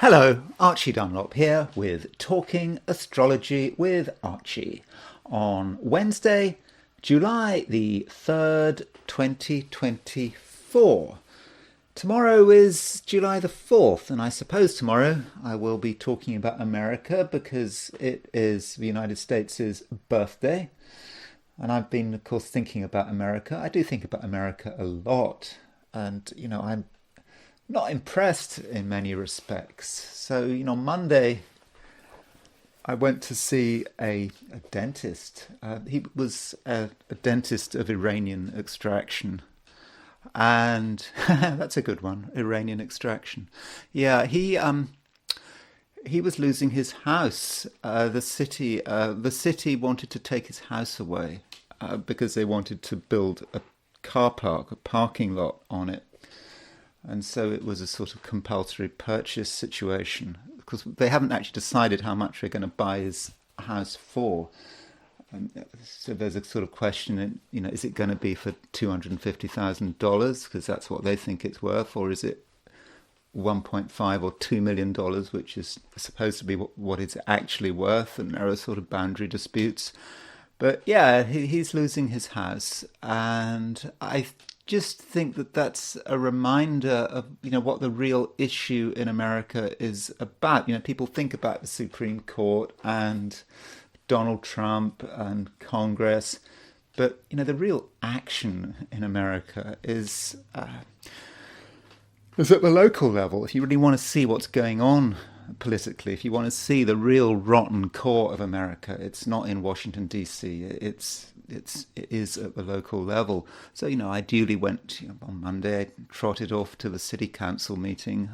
Hello, Archie Dunlop here with Talking Astrology with Archie on Wednesday, July the 3rd, 2024. Tomorrow is July the 4th, and I suppose tomorrow I will be talking about America because it is the United States' birthday. And I've been, of course, thinking about America. I do think about America a lot. And, I'm not impressed in many respects. So, Monday I went to see a dentist. He was a dentist of Iranian extraction. And that's a good one, Iranian extraction. Yeah, he was losing his house. The city wanted to take his house away because they wanted to build a car park, a parking lot on it. And so it was a sort of compulsory purchase situation because they haven't actually decided how much they're going to buy his house for. So there's a sort of question, is it going to be for $250,000 because that's what they think it's worth, or is it 1.5 or $2 million, which is supposed to be what it's actually worth? And there are sort of boundary disputes. But yeah, he's losing his house, and I just think that that's a reminder of what the real issue in America is about. People think about the Supreme Court and Donald Trump and Congress, but the real action in America is at the local level. If you really want to see what's going on politically, if you want to see the real rotten core of America, it's not in Washington D.C. It is at the local level. So I duly went on Monday. I trotted off to the city council meeting.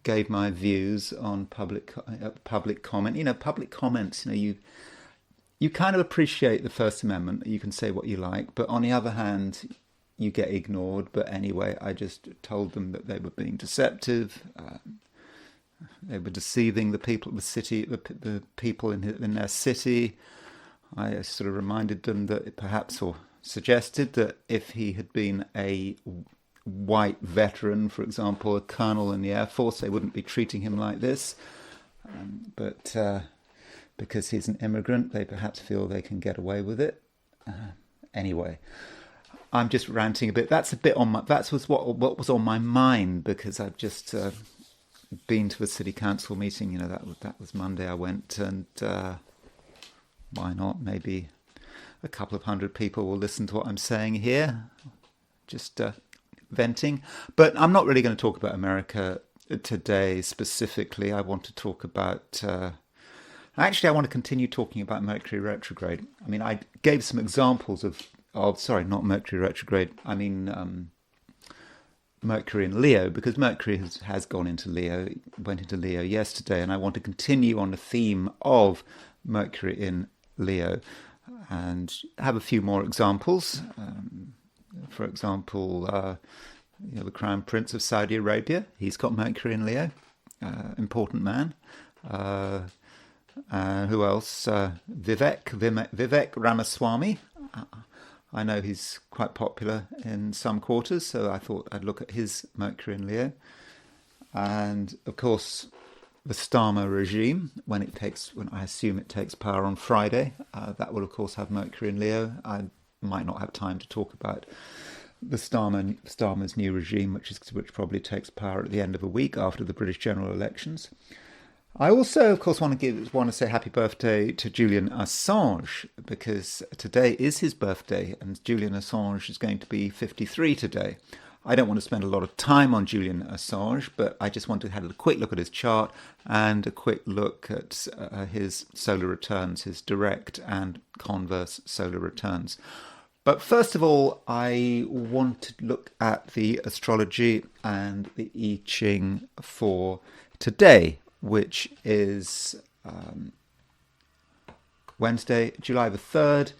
Gave my views on public comment. Public comments. You kind of appreciate the First Amendment. You can say what you like, but on the other hand, you get ignored. But anyway, I just told them that they were being deceptive. They were deceiving the people of the city, the people in their city. I sort of reminded them that perhaps, or suggested that if he had been a white veteran, for example, a colonel in the Air Force, they wouldn't be treating him like this. But because he's an immigrant, they perhaps feel they can get away with it. Anyway, I'm just ranting a bit. That was what was on my mind because I've just been to a city council meeting. That was Monday. I went, and why not? Maybe a couple of hundred people will listen to what I'm saying here. Just venting. But I'm not really going to talk about America today specifically. I want to talk about... Actually, I want to continue talking about Mercury retrograde. I mean, I gave some examples of sorry, not Mercury retrograde. I mean, Mercury in Leo, because Mercury has gone into Leo, went into Leo yesterday, and I want to continue on the theme of Mercury in Leo and have a few more examples. For example, the Crown Prince of Saudi Arabia, he's got Mercury in Leo, important man. Who else? Vivek Ramaswamy. I know he's quite popular in some quarters, so I thought I'd look at his Mercury in Leo. And of course, the Starmer regime, when I assume it takes power on Friday, that will of course have Mercury in Leo. I might not have time to talk about the Starmer's new regime, which probably takes power at the end of a week after the British general elections. I also, of course, want to say happy birthday to Julian Assange, because today is his birthday, and Julian Assange is going to be 53 today. I don't want to spend a lot of time on Julian Assange, but I just want to have a quick look at his chart and a quick look at his solar returns, his direct and converse solar returns. But first of all, I want to look at the astrology and the I Ching for today, which is Wednesday, July the 3rd,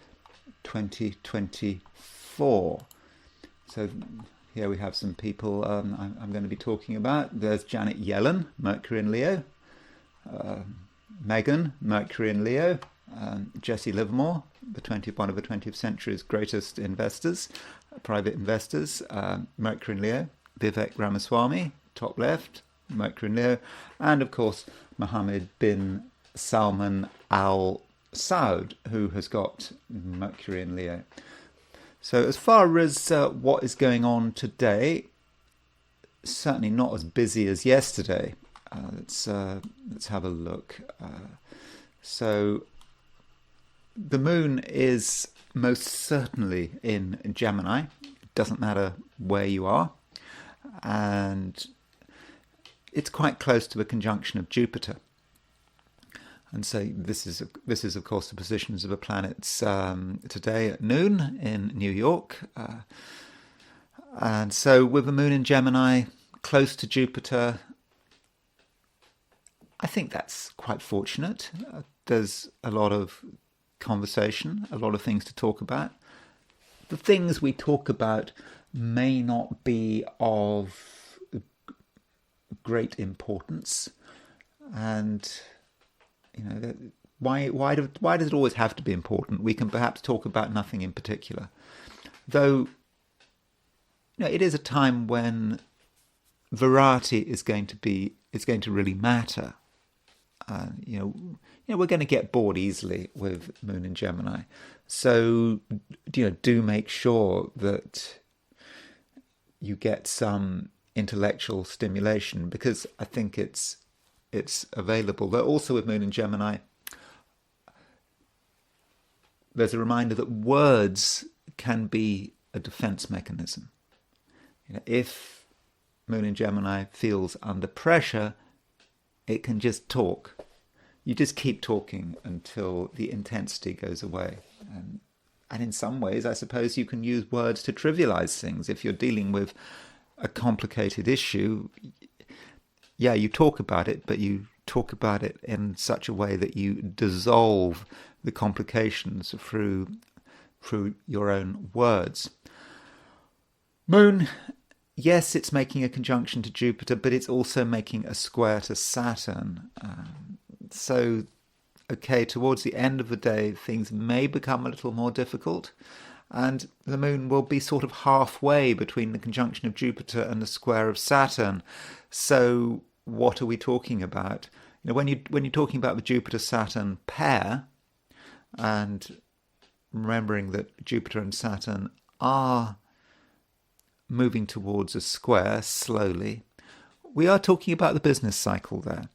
2024. So here we have some people I'm going to be talking about. There's Janet Yellen, Mercury in Leo. Meghan, Mercury in Leo. Jesse Livermore, one of the 20th century's greatest investors, private investors. Mercury in Leo. Vivek Ramaswamy, top left. Mercury in Leo, and of course Mohammed bin Salman Al Saud, who has got Mercury in Leo. So as far as what is going on today, certainly not as busy as yesterday. Let's have a look. So the moon is most certainly in Gemini. It doesn't matter where you are, and it's quite close to a conjunction of Jupiter. And so this is of course the positions of the planets today at noon in New York. And so with the moon in Gemini, close to Jupiter, I think that's quite fortunate. There's a lot of conversation, a lot of things to talk about. The things we talk about may not be of great importance, and why does it always have to be important? We can perhaps talk about nothing in particular, though. It is a time when variety is going to really matter. We're going to get bored easily with Moon in Gemini, so do make sure that you get some intellectual stimulation, because I think it's available. But also with Moon in Gemini, there's a reminder that words can be a defense mechanism. If Moon in Gemini feels under pressure, it can just talk. You just keep talking until the intensity goes away. And in some ways, I suppose you can use words to trivialize things. If you're dealing with a complicated issue, yeah, you talk about it, but you talk about it in such a way that you dissolve the complications through your own words. Moon, yes, it's making a conjunction to Jupiter, but it's also making a square to Saturn. So, towards the end of the day, things may become a little more difficult, and the moon will be sort of halfway between the conjunction of Jupiter and the square of Saturn. So, what are we talking about? When you're talking about the Jupiter-Saturn pair, and remembering that Jupiter and Saturn are moving towards a square slowly, we are talking about the business cycle there.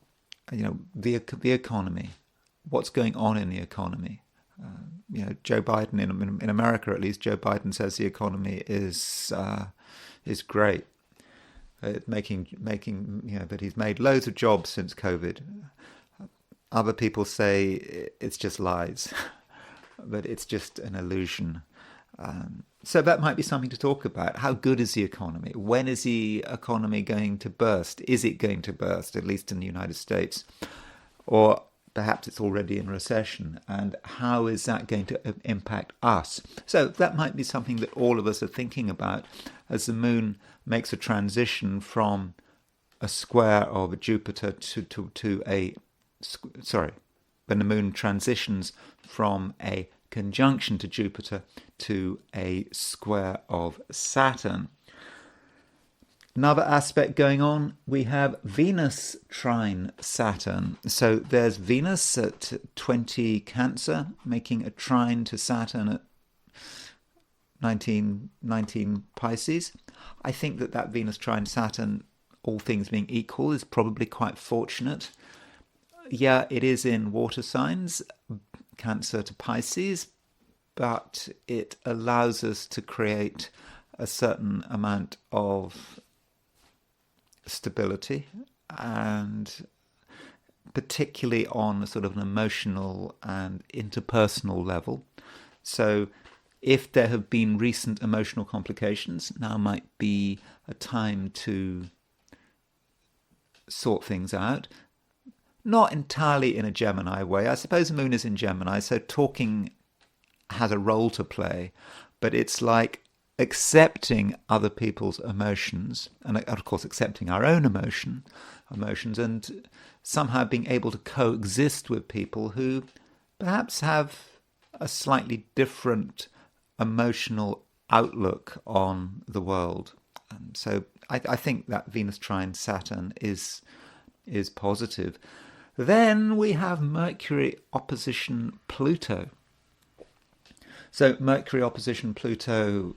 The economy, what's going on in the economy. Joe Biden in America, at least, Joe Biden says the economy is great. Making that he's made loads of jobs since COVID. Other people say it's just lies, but it's just an illusion. So that might be something to talk about. How good is the economy? When is the economy going to burst? Is it going to burst, at least in the United States? Or perhaps it's already in recession. And how is that going to impact us? So that might be something that all of us are thinking about as the moon makes a transition from a square of Jupiter when the moon transitions from a conjunction to Jupiter to a square of Saturn. Another aspect going on, we have Venus trine Saturn. So there's Venus at 20 Cancer, making a trine to Saturn at 19 Pisces. I think that Venus trine Saturn, all things being equal, is probably quite fortunate. Yeah, it is in water signs, Cancer to Pisces, but it allows us to create a certain amount of stability, and particularly on a sort of an emotional and interpersonal level. So if there have been recent emotional complications, now might be a time to sort things out. Not entirely in a Gemini way. I suppose the moon is in Gemini, so talking has a role to play, but it's like accepting other people's emotions, and of course accepting our own emotions, and somehow being able to coexist with people who perhaps have a slightly different emotional outlook on the world. So I think that Venus trine Saturn is positive. Then we have Mercury opposition Pluto. So Mercury opposition Pluto,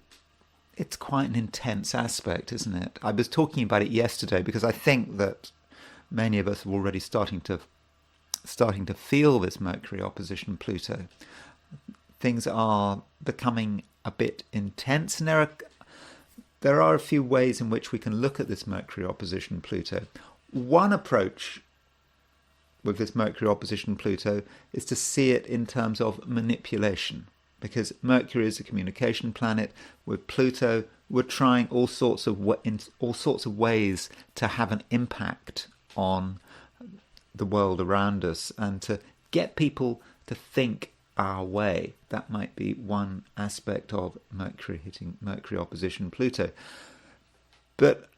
it's quite an intense aspect, isn't it? I was talking about it yesterday because I think that many of us are already starting to feel this Mercury opposition Pluto. Things are becoming a bit intense, and there are a few ways in which we can look at this Mercury opposition Pluto. One approach with this Mercury opposition Pluto is to see it in terms of manipulation, because Mercury is a communication planet. With Pluto, we're trying all sorts of ways to have an impact on the world around us and to get people to think our way. That might be one aspect of Mercury hitting Mercury opposition Pluto. But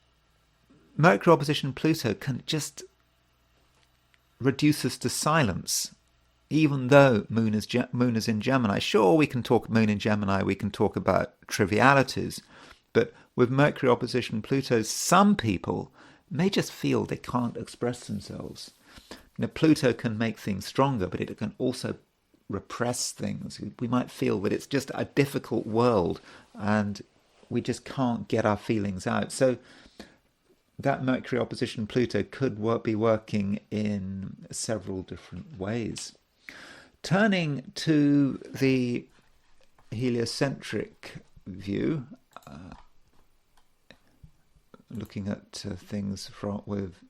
Mercury opposition Pluto can just reduce us to silence, even though Moon is in Gemini. Sure, we can talk Moon in Gemini, we can talk about trivialities, but with Mercury opposition Pluto, some people may just feel they can't express themselves. Pluto can make things stronger, but it can also repress things. We might feel that it's just a difficult world and we just can't get our feelings out. So that Mercury opposition Pluto could be working in several different ways. Turning to the heliocentric view, looking at things with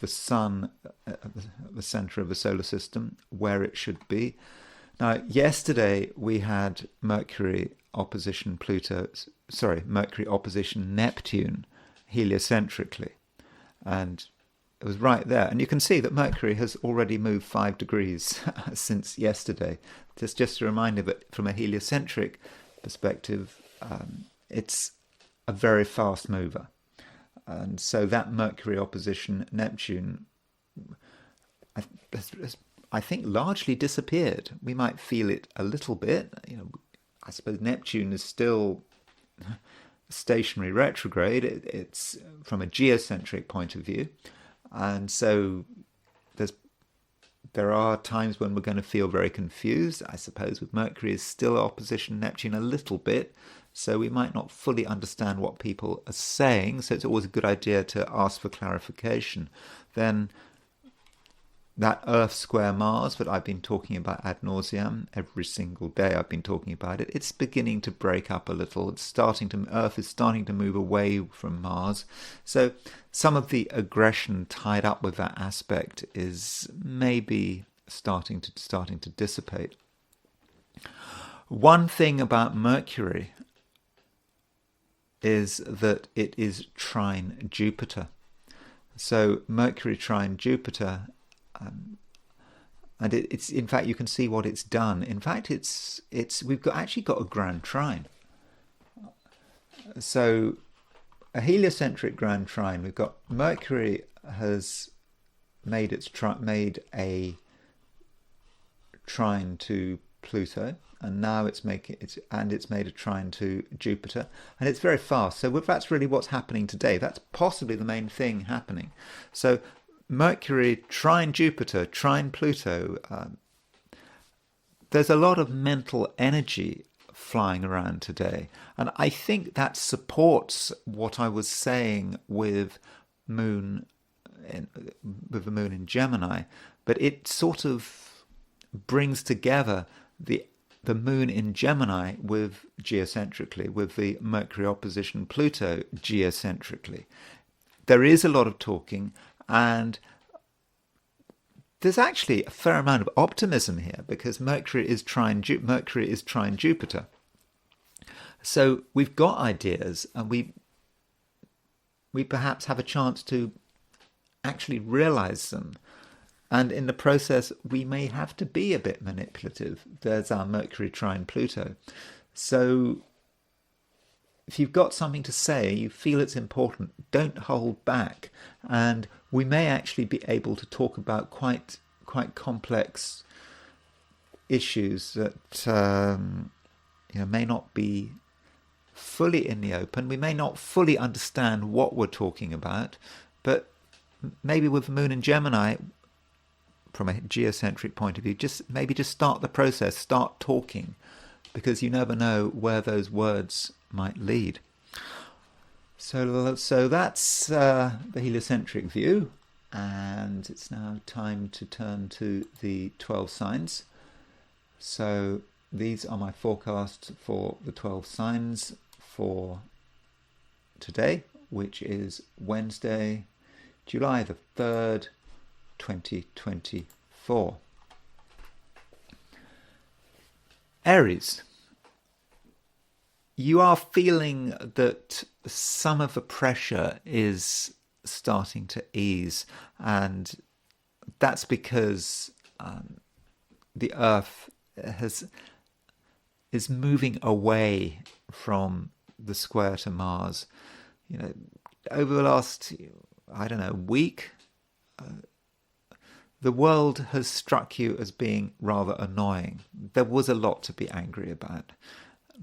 the Sun at the centre of the solar system, where it should be. Now, yesterday we had Mercury opposition Neptune heliocentrically, and it was right there. And you can see that Mercury has already moved 5 degrees since yesterday. Just a reminder that from a heliocentric perspective, it's a very fast mover. And so that Mercury opposition Neptune, I think, largely disappeared. We might feel it a little bit. I suppose Neptune is still stationary retrograde. It's from a geocentric point of view, and so there are times when we're going to feel very confused. I suppose with Mercury is still opposition Neptune a little bit, so we might not fully understand what people are saying. So it's always a good idea to ask for clarification. Then that Earth square Mars that I've been talking about ad nauseam every single day, I've been talking about it. It's beginning to break up a little. Earth is starting to move away from Mars. So some of the aggression tied up with that aspect is maybe starting to dissipate. One thing about Mercury is that it is trine Jupiter. So Mercury trine Jupiter. And it's in fact, you can see what it's done. In fact, we've actually got a grand trine. So a heliocentric grand trine. We've got Mercury has made a trine to Pluto, and now it's made a trine to Jupiter, and it's very fast. So that's really what's happening today. That's possibly the main thing happening. So Mercury trine Jupiter, trine Pluto. There's a lot of mental energy flying around today, and I think that supports what I was saying with the Moon in Gemini. But it sort of brings together the Moon in Gemini geocentrically with the Mercury opposition Pluto geocentrically. There is a lot of talking. And there's actually a fair amount of optimism here because Mercury is trine Jupiter. So we've got ideas, and we perhaps have a chance to actually realize them. And in the process, we may have to be a bit manipulative. There's our Mercury trine Pluto. So if you've got something to say, you feel it's important, don't hold back. And we may actually be able to talk about quite complex issues that may not be fully in the open. We may not fully understand what we're talking about, but maybe with the moon in Gemini, from a geocentric point of view, just start the process, start talking, because you never know where those words might lead. So that's the heliocentric view, and it's now time to turn to the 12 signs. So these are my forecasts for the 12 signs for today, which is Wednesday, July the 3rd, 2024. Aries. You are feeling that some of the pressure is starting to ease, and that's because the Earth is moving away from the square to Mars. Over the last, week, the world has struck you as being rather annoying. There was a lot to be angry about.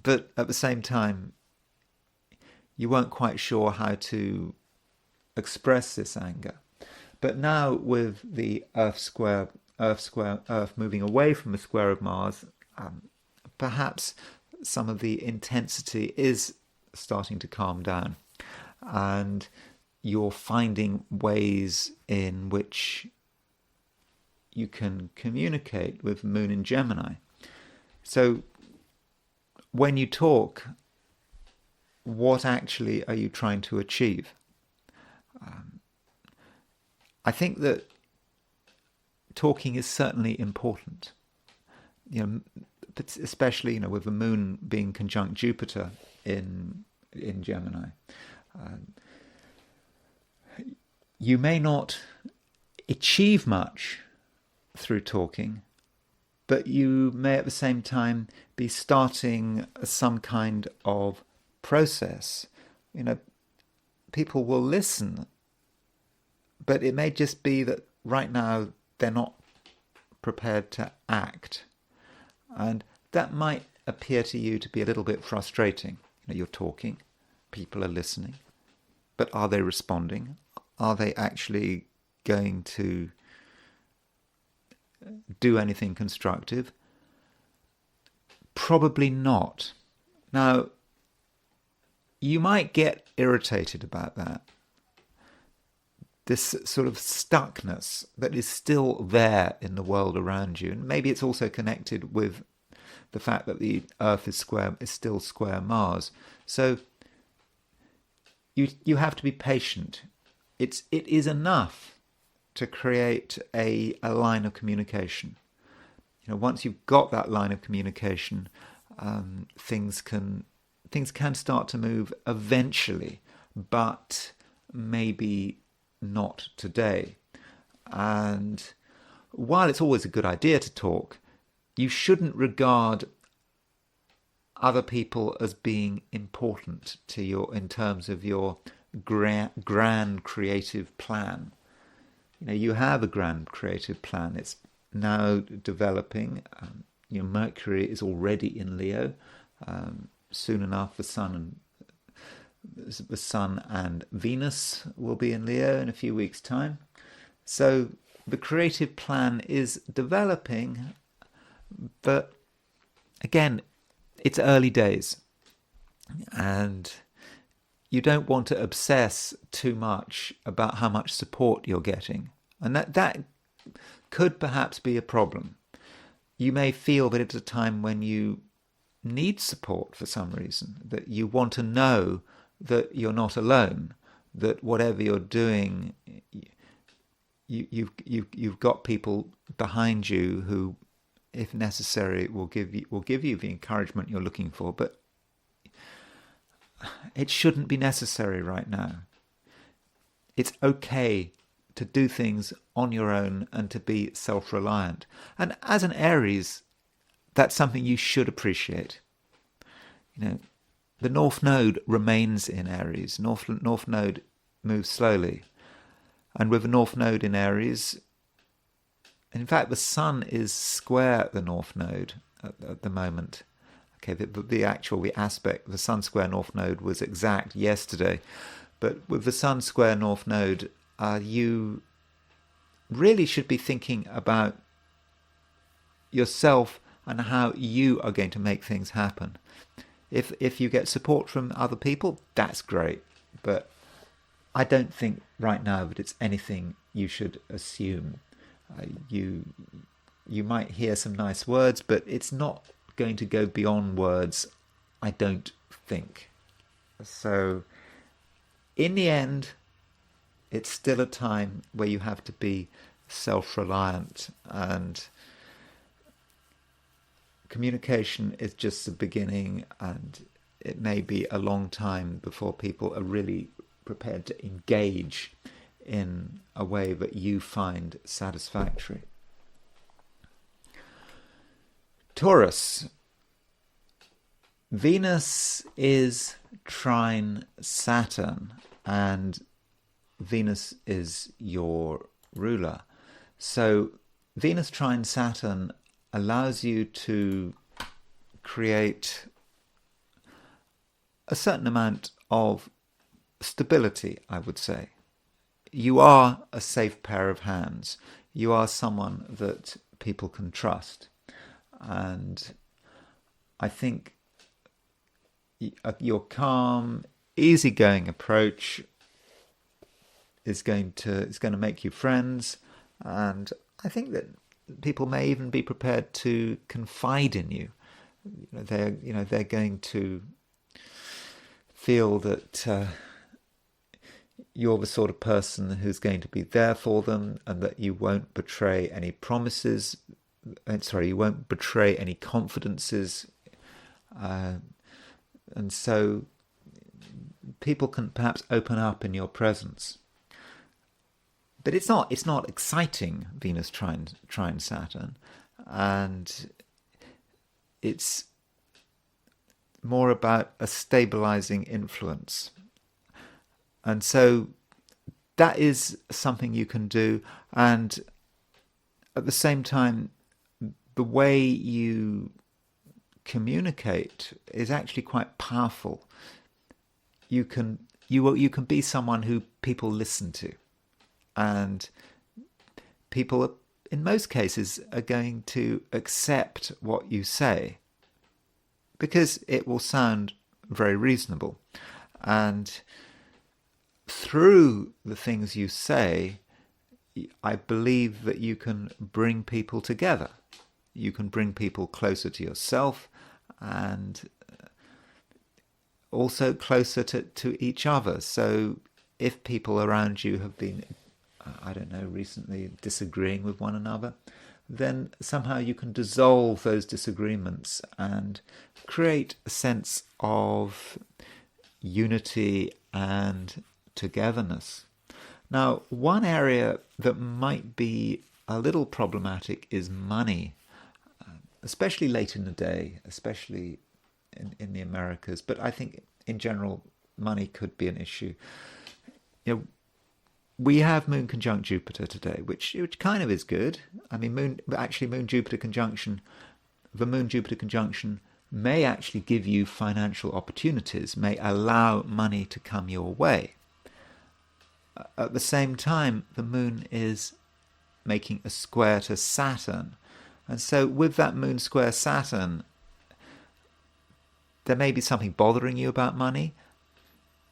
But at the same time, you weren't quite sure how to express this anger. But now with the Earth moving away from the square of Mars, perhaps some of the intensity is starting to calm down. And you're finding ways in which you can communicate with the moon in Gemini. So when you talk, what actually are you trying to achieve? I think that talking is certainly important, but especially with the moon being conjunct Jupiter in Gemini. You may not achieve much through talking, but you may at the same time be starting some kind of process. People will listen, but it may just be that right now they're not prepared to act. And that might appear to you to be a little bit frustrating. You're talking, people are listening, but are they responding? Are they actually going to do anything constructive? Probably not. Now, you might get irritated about that. This sort of stuckness that is still there in the world around you. And maybe it's also connected with the fact that the Earth is still square Mars. So you have to be patient. It is enough to create a line of communication. Once you've got that line of communication, things can start to move eventually, but maybe not today. And while it's always a good idea to talk, you shouldn't regard other people as being important to you in terms of your grand creative plan. You have a grand creative plan. It's now developing. Mercury is already in Leo. Soon enough, the Sun and Venus will be in Leo in a few weeks' time. So the creative plan is developing, but again, it's early days, and you don't want to obsess too much about how much support you're getting. And that could perhaps be a problem. You may feel that it's a time when you need support for some reason, that you want to know that you're not alone, that whatever you're doing, you've got people behind you who, if necessary, will give you the encouragement you're looking for. But it shouldn't be necessary right now. It's okay to do things on your own and to be self-reliant. And as an Aries, that's something you should appreciate. The North Node remains in Aries. North Node moves slowly. And with the North Node in Aries, in fact, the Sun is square the North Node at the moment. Okay, the aspect, the Sun square North Node was exact yesterday, but with the Sun square North Node, you really should be thinking about yourself and how you are going to make things happen. If you get support from other people, that's great, but I don't think right now that it's anything you should assume. You might hear some nice words, but it's not going to go beyond words, I don't think. So in the end, it's still a time where you have to be self-reliant, and communication is just the beginning, and it may be a long time before people are really prepared to engage in a way that you find satisfactory. Taurus. Venus is trine Saturn, and Venus is your ruler. So Venus trine Saturn allows you to create a certain amount of stability, I would say. You are a safe pair of hands. You are someone that people can trust. And I think your calm, easygoing approach is going to make you friends, and I think that people may even be prepared to confide in you. They're going to feel that you're the sort of person who's going to be there for them, and that you won't betray any promises. You won't betray any confidences, and so people can perhaps open up in your presence. But it's not exciting, Venus trine Saturn, and it's more about a stabilizing influence. And so that is something you can do, and at the same time, the way you communicate is actually quite powerful. You can be someone who people listen to, and people, in most cases, are going to accept what you say because it will sound very reasonable. And through the things you say, I believe that you can bring people together. You can bring people closer to yourself, and also closer to each other. So if people around you have been, recently disagreeing with one another, then somehow you can dissolve those disagreements and create a sense of unity and togetherness. Now, one area that might be a little problematic is money, especially late in the day, especially in the Americas. But I think in general, money could be an issue. We have Moon conjunct Jupiter today, which kind of is good. I mean, Moon-Jupiter conjunction, the Moon-Jupiter conjunction may actually give you financial opportunities, may allow money to come your way. At the same time, the Moon is making a square to Saturn. And so with that Moon square Saturn, there may be something bothering you about money.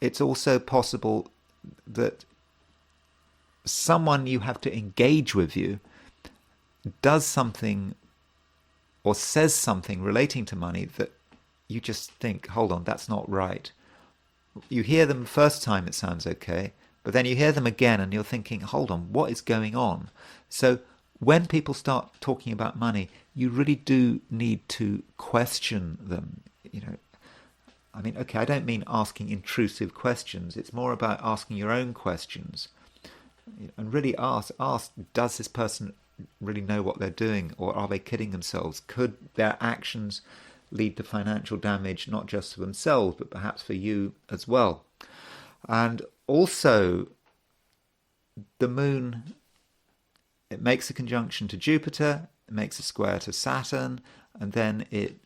It's also possible that someone you have to engage with you does something or says something relating to money that you just think, hold on, that's not right. You hear them the first time, it sounds okay, but then you hear them again and you're thinking, hold on, what is going on? So when people start talking about money, you really do need to question them. I don't mean asking intrusive questions. It's more about asking your own questions. And really ask, does this person really know what they're doing, or are they kidding themselves? Could their actions lead to financial damage, not just for themselves, but perhaps for you as well? And also, the Moon, it makes a conjunction to Jupiter, it makes a square to Saturn, and then it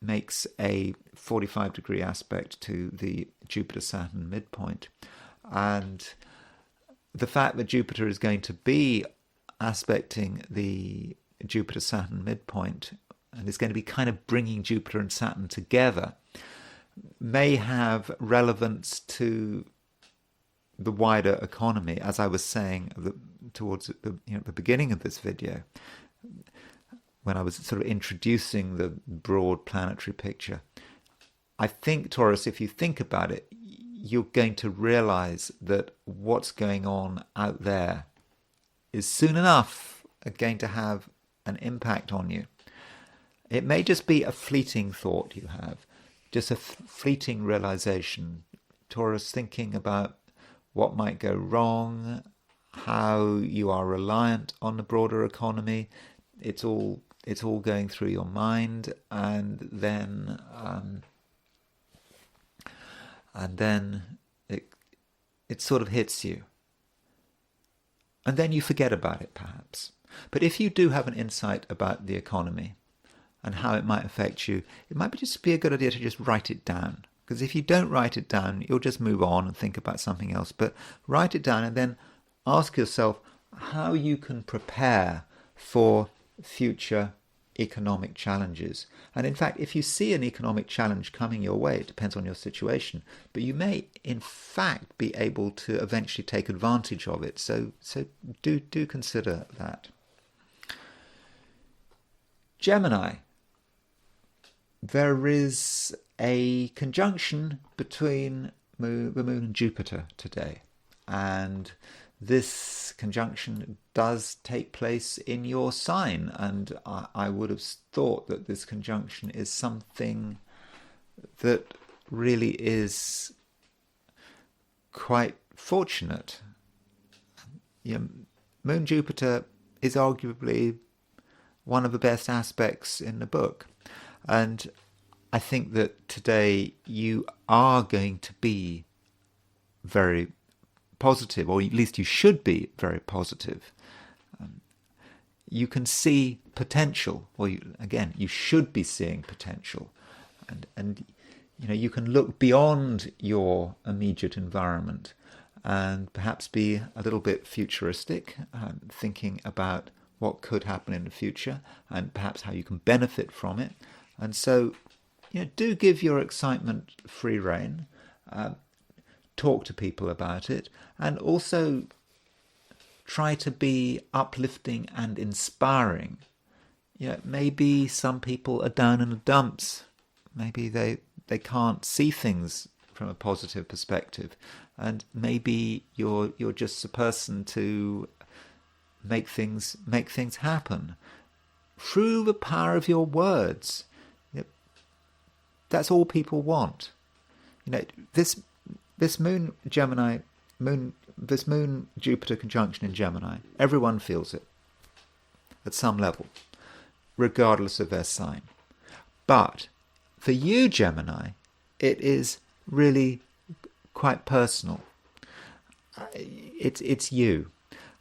makes a 45-degree aspect to the Jupiter-Saturn midpoint. And the fact that Jupiter is going to be aspecting the Jupiter-Saturn midpoint and is going to be kind of bringing Jupiter and Saturn together may have relevance to the wider economy, as I was saying towards the beginning of this video, when I was sort of introducing the broad planetary picture. I think, Taurus, if you think about it, you're going to realize that what's going on out there is soon enough going to have an impact on you. It may just be a fleeting thought you have, just a fleeting realization. Taurus, thinking about what might go wrong, how you are reliant on the broader economy. It's all going through your mind, and then it sort of hits you, and then you forget about it, perhaps. But if you do have an insight about the economy and how it might affect you, it might just be a good idea to just write it down. Because if you don't write it down, you'll just move on and think about something else. But write it down and then ask yourself how you can prepare for future economic challenges. And in fact, if you see an economic challenge coming your way, it depends on your situation, but you may in fact be able to eventually take advantage of it. So do consider that. Gemini. There is a conjunction between the Moon and Jupiter today, and this conjunction does take place in your sign, and I would have thought that this conjunction is something that really is quite fortunate. Moon Jupiter is arguably one of the best aspects in the book, and I think that today you are going to be very positive, or at least you should be very positive. You can see potential, or you should be seeing potential, and you can look beyond your immediate environment and perhaps be a little bit futuristic, thinking about what could happen in the future and perhaps how you can benefit from it. And so, do give your excitement free rein. Talk to people about it, and also try to be uplifting and inspiring. Maybe some people are down in the dumps. Maybe they can't see things from a positive perspective, and maybe you're just the person to make things happen through the power of your words. That's all people want. This Moon Jupiter conjunction in Gemini, everyone feels it at some level, regardless of their sign. But for you, Gemini, it is really quite personal. It's you.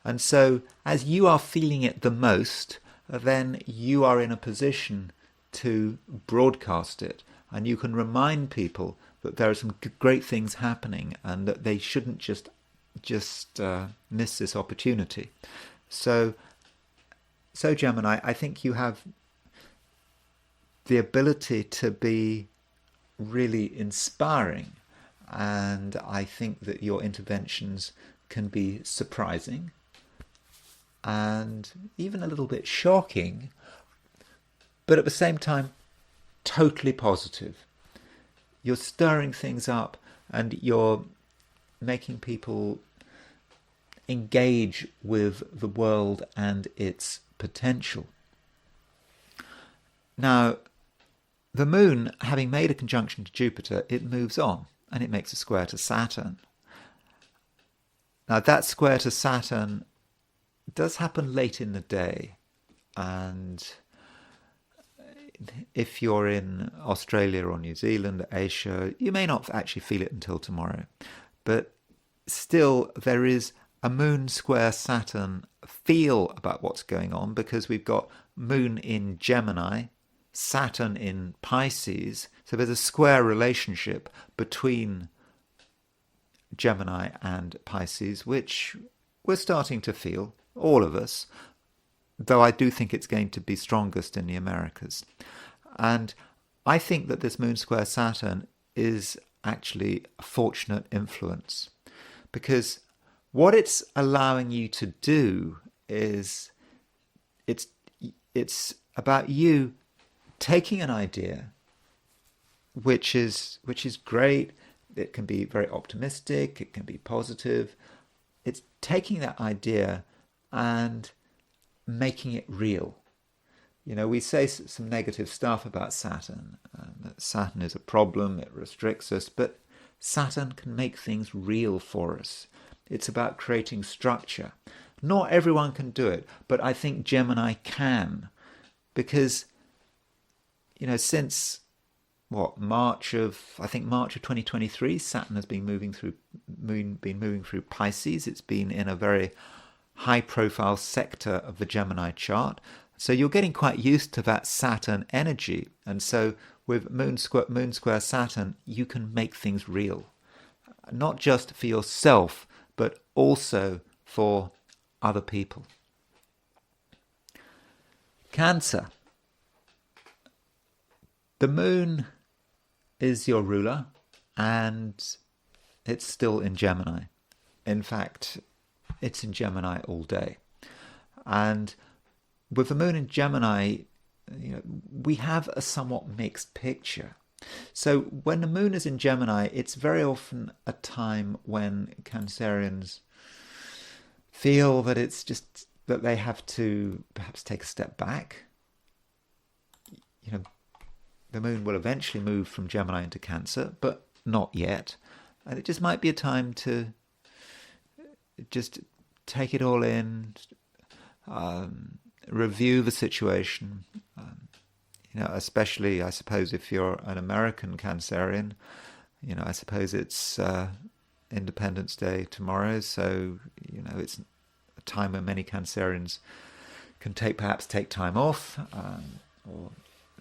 And so as you are feeling it the most, then you are in a position to broadcast it. And you can remind people that there are some great things happening and that they shouldn't just miss this opportunity. So Gemini, I think you have the ability to be really inspiring, and I think that your interventions can be surprising and even a little bit shocking, but at the same time totally positive. You're stirring things up and you're making people engage with the world and its potential. Now, the Moon, having made a conjunction to Jupiter, it moves on and it makes a square to Saturn. Now, that square to Saturn does happen late in the day, and if you're in Australia or New Zealand, Asia, you may not actually feel it until tomorrow. But still, there is a Moon square Saturn feel about what's going on, because we've got Moon in Gemini Saturn in Pisces. So there's a square relationship between Gemini and Pisces, which we're starting to feel, all of us, though I do think it's going to be strongest in the Americas. And I think that this moon square Saturn is actually a fortunate influence, because what it's allowing you to do is it's about you taking an idea which is great. It can be very optimistic, it can be positive. It's taking that idea and making it real. You know, we say some negative stuff about Saturn, that Saturn is a problem, it restricts us, but Saturn can make things real for us. It's about creating structure. Not everyone can do it, but I think Gemini can, because, you know, since March of 2023, Saturn has been moving through Pisces. It's been in a very high-profile sector of the Gemini chart. So you're getting quite used to that Saturn energy. And so with moon square Saturn, you can make things real. Not just for yourself, but also for other people. Cancer. The moon is your ruler, and it's still in Gemini. In fact, it's in Gemini all day. And with the moon in Gemini, you know, we have a somewhat mixed picture. So when the moon is in Gemini, it's very often a time when Cancerians feel that it's just that they have to perhaps take a step back. You know, the moon will eventually move from Gemini into Cancer, but not yet. And it just might be a time to just take it all in, review the situation. You know, especially, I suppose, if you're an American Cancerian, you know, I suppose it's Independence Day tomorrow, so, you know, it's a time when many Cancerians can perhaps take time off, or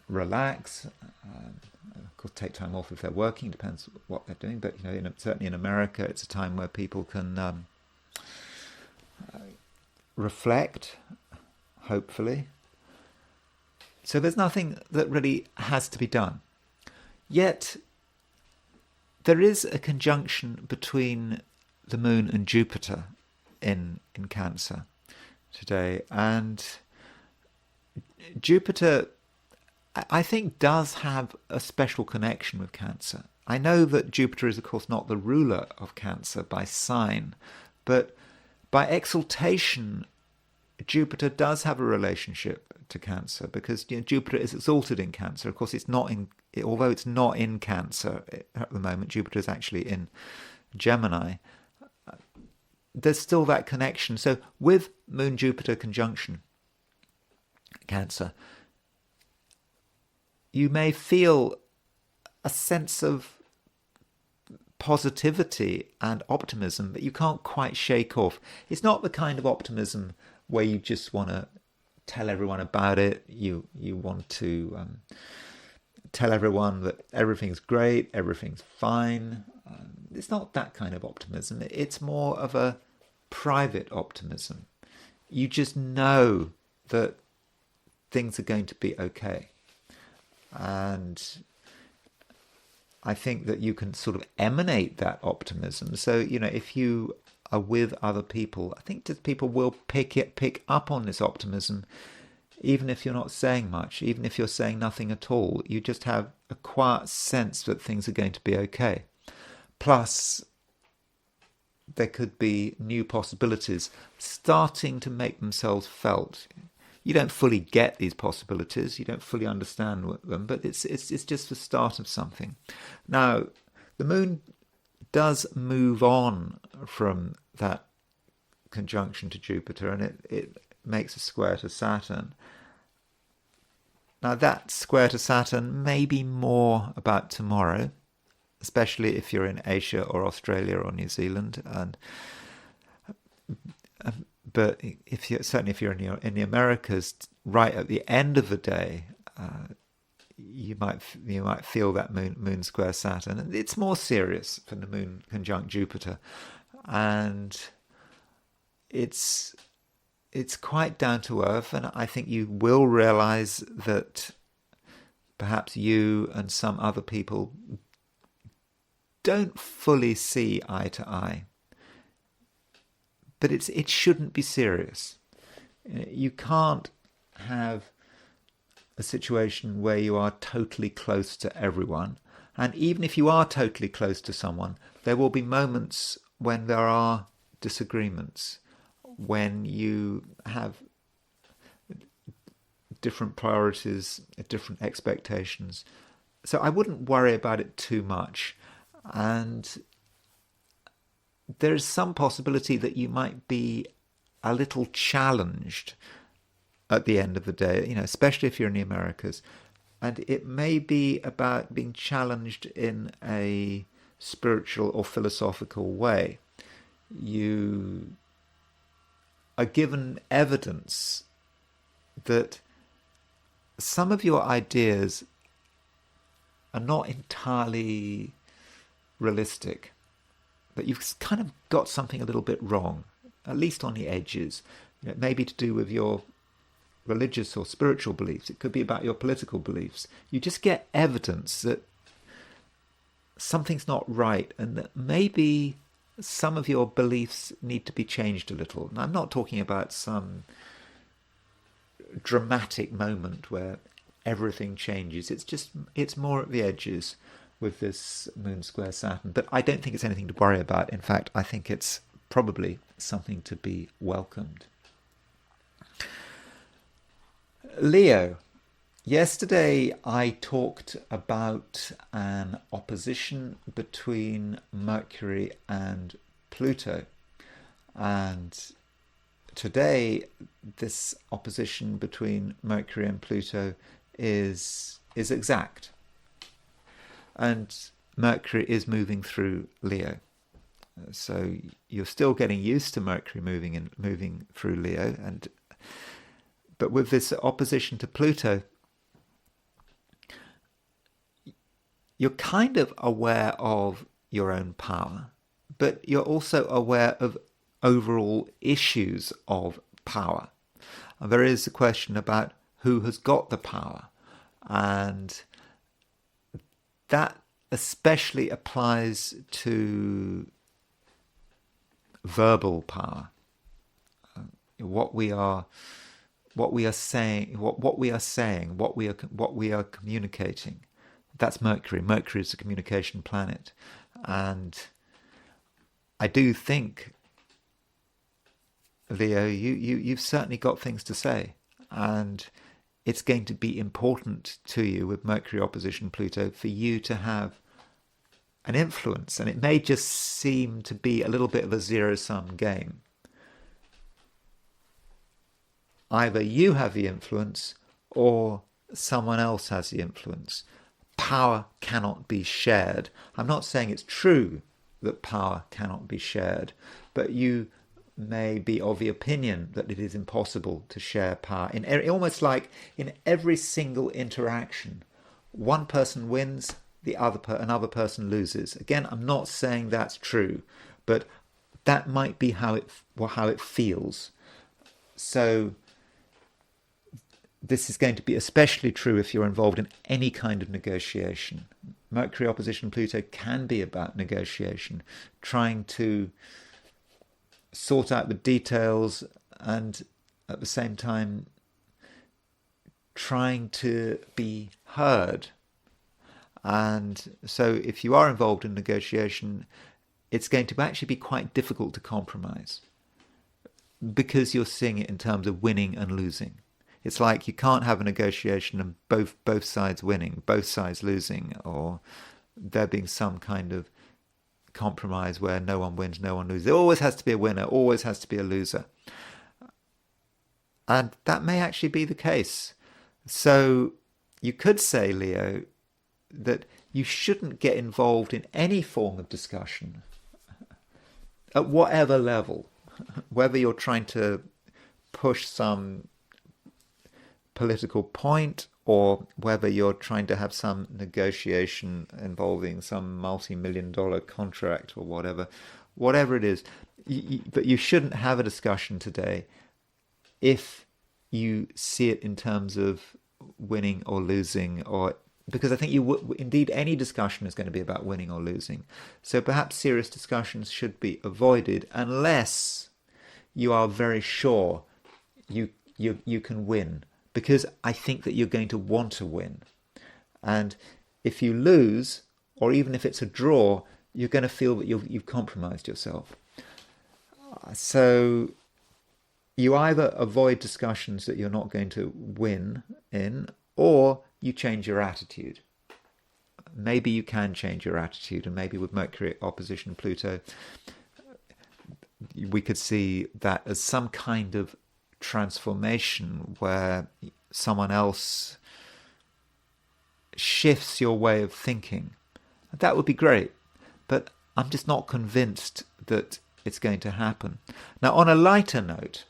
relax. Of course, take time off if they're working, depends what they're doing, but, you know, certainly in America, it's a time where people can reflect, hopefully. So there's nothing that really has to be done. Yet, there is a conjunction between the moon and Jupiter in Cancer today. And Jupiter, I think, does have a special connection with Cancer. I know that Jupiter is, of course, not the ruler of Cancer by sign, but by exaltation, Jupiter does have a relationship to Cancer, because, you know, Jupiter is exalted in Cancer. Of course, although it's not in Cancer at the moment, Jupiter is actually in Gemini. There's still that connection. So with Moon-Jupiter conjunction, Cancer, you may feel a sense of positivity and optimism that you can't quite shake off. It's not the kind of optimism where you just want to tell everyone about it. You want to tell everyone that everything's great, everything's fine. It's not that kind of optimism. It's more of a private optimism. You just know that things are going to be okay. And I think that you can sort of emanate that optimism. So, you know, if you are with other people, I think that people will pick up on this optimism, even if you're not saying much, even if you're saying nothing at all. You just have a quiet sense that things are going to be okay. Plus, there could be new possibilities starting to make themselves felt. You don't fully get these possibilities, you don't fully understand them, but it's just the start of something. Now, the moon does move on from that conjunction to Jupiter, and it makes a square to Saturn. Now, that square to Saturn may be more about tomorrow, especially if you're in Asia or Australia or New Zealand, but if you're in the Americas, right at the end of the day, you might feel that moon square Saturn, and it's more serious from the moon conjunct Jupiter, and it's quite down to earth, and I think you will realize that perhaps you and some other people don't fully see eye to eye, but it shouldn't be serious. You can't have a situation where you are totally close to everyone, and even if you are totally close to someone, there will be moments when there are disagreements, when you have different priorities, different expectations. So I wouldn't worry about it too much. And there's some possibility that you might be a little challenged at the end of the day, especially if you're in the Americas. And it may be about being challenged in a spiritual or philosophical way. You are given evidence that some of your ideas are not entirely realistic, that you've kind of got something a little bit wrong, at least on the edges. It may be to do with your religious or spiritual beliefs. It could be about your political beliefs. You just get evidence that something's not right, and that maybe some of your beliefs need to be changed a little. And I'm not talking about some dramatic moment where everything changes. It's more at the edges with this moon square Saturn. But I don't think it's anything to worry about. In fact, I think it's probably something to be welcomed. Leo. Yesterday I talked about an opposition between Mercury and Pluto, and today this opposition between Mercury and Pluto is exact, and Mercury is moving through Leo. So you're still getting used to Mercury moving through Leo, but with this opposition to Pluto, you're kind of aware of your own power, but you're also aware of overall issues of power. And there is a question about who has got the power, and that especially applies to verbal power. What we are saying, what we are communicating. That's Mercury. Mercury is a communication planet. And I do think, Leo, you've certainly got things to say. And it's going to be important to you with Mercury opposition Pluto for you to have an influence. And it may just seem to be a little bit of a zero-sum game. Either you have the influence or someone else has the influence. Power cannot be shared. I'm not saying it's true that power cannot be shared, but you may be of the opinion that it is impossible to share power. Almost like in every single interaction, one person wins, another person loses. Again, I'm not saying that's true, but that might be how it feels. So this is going to be especially true if you're involved in any kind of negotiation. Mercury opposition Pluto can be about negotiation, trying to sort out the details and at the same time trying to be heard. And so if you are involved in negotiation, it's going to actually be quite difficult to compromise because you're seeing it in terms of winning and losing. It's like you can't have a negotiation and both sides winning, both sides losing, or there being some kind of compromise where no one wins, no one loses. There always has to be a winner, always has to be a loser. And that may actually be the case. So you could say, Leo, that you shouldn't get involved in any form of discussion at whatever level, whether you're trying to push some political point or whether you're trying to have some negotiation involving some multi-million-dollar contract or whatever it is. But you shouldn't have a discussion today if you see it in terms of winning or losing, or because I think indeed any discussion is going to be about winning or losing. So perhaps serious discussions should be avoided unless you are very sure you can win, because I think that you're going to want to win. And if you lose, or even if it's a draw, you're going to feel that you've compromised yourself. So you either avoid discussions that you're not going to win in, or you change your attitude. Maybe you can change your attitude, and maybe with Mercury opposition Pluto, we could see that as some kind of transformation where someone else shifts your way of thinking. That would be great, but I'm just not convinced that it's going to happen. Now, on a lighter note,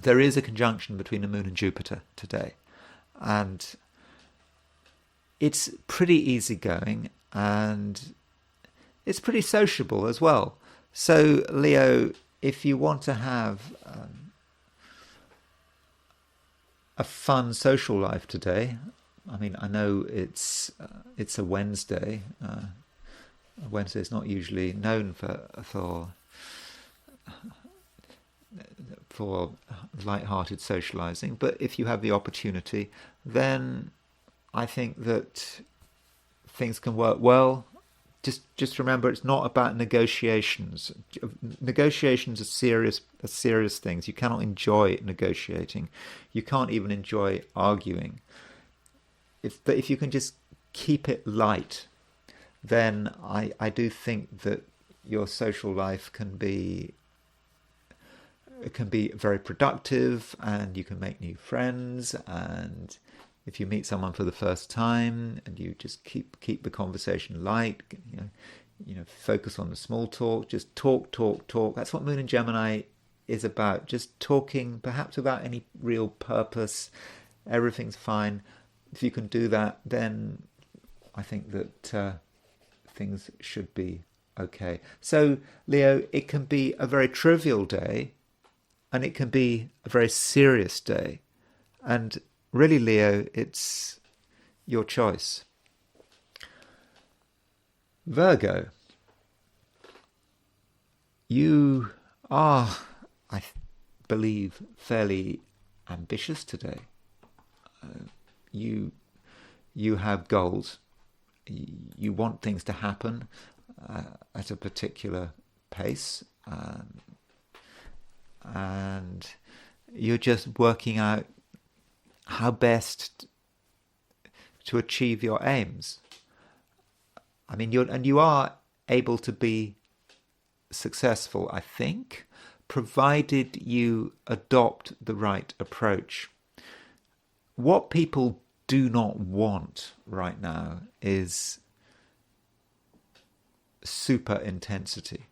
there is a conjunction between the Moon and Jupiter today, and it's pretty easygoing and it's pretty sociable as well. So, Leo, if you want to have a fun social life today, I mean, I know it's a Wednesday. Wednesday is not usually known for light-hearted socializing, but if you have the opportunity, then I think that things can work well. Just remember, it's not about negotiations. Negotiations are serious things. You cannot enjoy negotiating. You can't even enjoy arguing. But if you can just keep it light, then I do think that your social life can be very productive, and you can make new friends. And if you meet someone for the first time and you just keep the conversation light, focus on the small talk, just talk. That's what Moon and Gemini is about. Just talking, perhaps without any real purpose. Everything's fine. If you can do that, then I think that things should be okay. So, Leo, it can be a very trivial day, and it can be a very serious day. And really, Leo, it's your choice. Virgo, you are, I believe, fairly ambitious today. You have goals. You want things to happen at a particular pace, and you're just working out how best to achieve your aims. I mean, you are able to be successful, I think, provided you adopt the right approach. What people do not want right now is super intensity.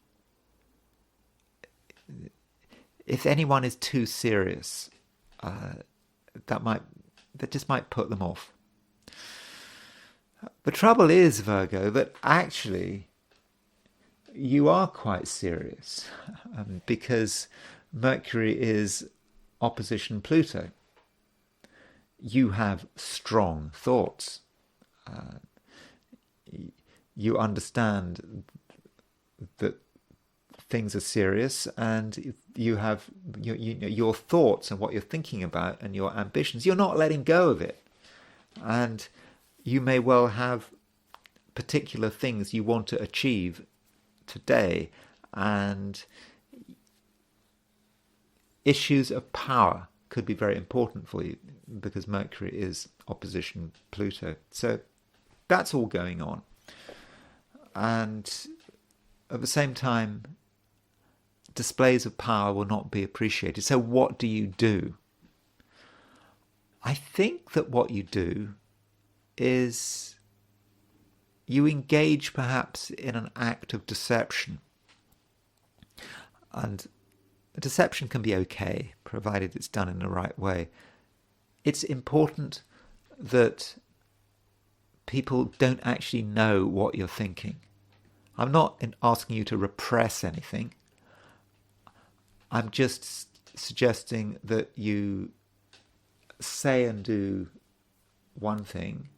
If anyone is too serious, that just might put them off. The trouble is, Virgo, that actually you are quite serious because Mercury is opposition Pluto. You have strong thoughts. You understand that things are serious, and you have your thoughts and what you're thinking about and your ambitions. You're not letting go of it, and you may well have particular things you want to achieve today, and issues of power could be very important for you because Mercury is opposition Pluto. So that's all going on. And at the same time, displays of power will not be appreciated. So what do you do? I think that what you do is you engage perhaps in an act of deception. And deception can be okay, provided it's done in the right way. it's important that people don't actually know what you're thinking. I'm not asking you to repress anything. I'm just suggesting that you say and do one thing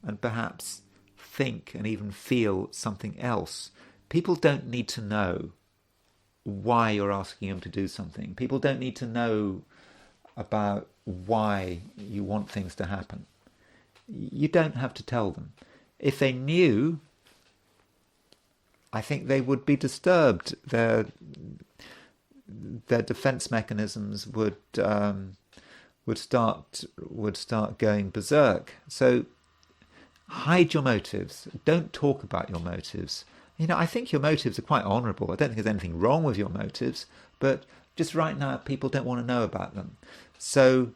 and perhaps think and even feel something else. People don't need to know why you're asking them to do something. People don't need to know about why you want things to happen. You don't have to tell them. If they knew, I think they would be disturbed. Their defense mechanisms would start going berserk. So hide your motives. Don't talk about your motives. I think your motives are quite honourable. I don't think there's anything wrong with your motives, but just right now people don't want to know about them. So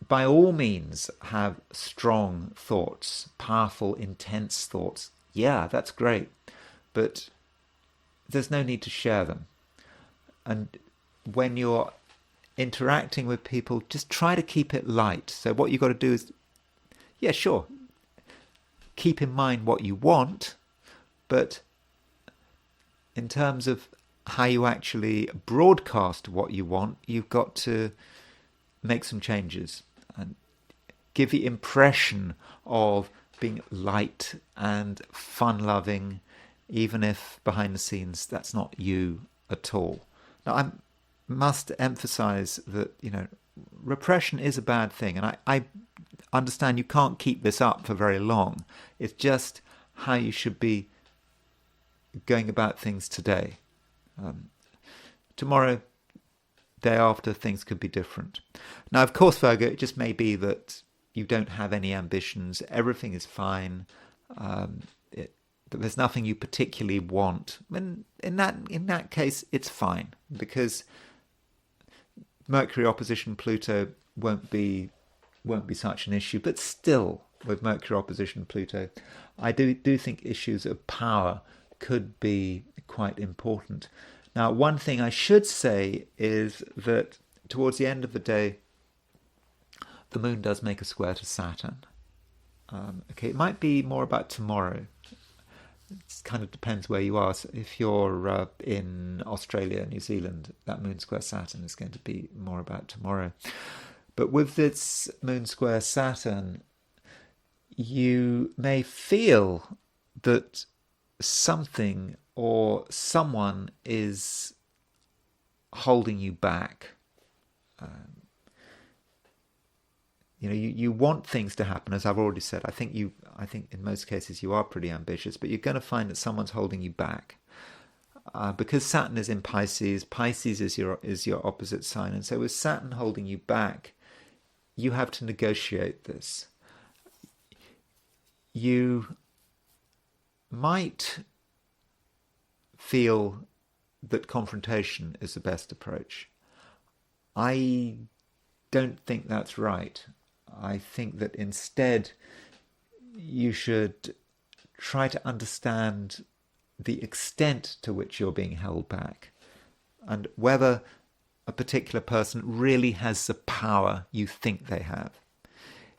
by all means have strong thoughts, powerful, intense thoughts. Yeah, that's great. But there's no need to share them. And when you're interacting with people, just try to keep it light. So what you've got to do is, yeah, sure, keep in mind what you want, but in terms of how you actually broadcast what you want, you've got to make some changes and give the impression of being light and fun-loving, even if behind the scenes that's not you at all. Now, I must emphasize that, repression is a bad thing, and I understand you can't keep this up for very long. It's just how you should be going about things today. Tomorrow, day after, things could be different. Now, of course, Virgo, it just may be that you don't have any ambitions. Everything is fine. There's nothing you particularly want. And in that case, it's fine, because Mercury opposition Pluto won't be such an issue. But still, with Mercury opposition Pluto, I do think issues of power could be quite important. Now, one thing I should say is that towards the end of the day, the moon does make a square to Saturn. It might be more about tomorrow. It kind of depends where you are. So if you're in Australia, New Zealand, that moon square Saturn is going to be more about tomorrow. But with this moon square Saturn, you may feel that something or someone is holding you back. You want things to happen, as I've already said. I think in most cases you are pretty ambitious, but you're going to find that someone's holding you back. Because Saturn is in Pisces, Pisces is your opposite sign, and so with Saturn holding you back, you have to negotiate this. You might feel that confrontation is the best approach. I don't think that's right. I think that instead you should try to understand the extent to which you're being held back and whether a particular person really has the power you think they have.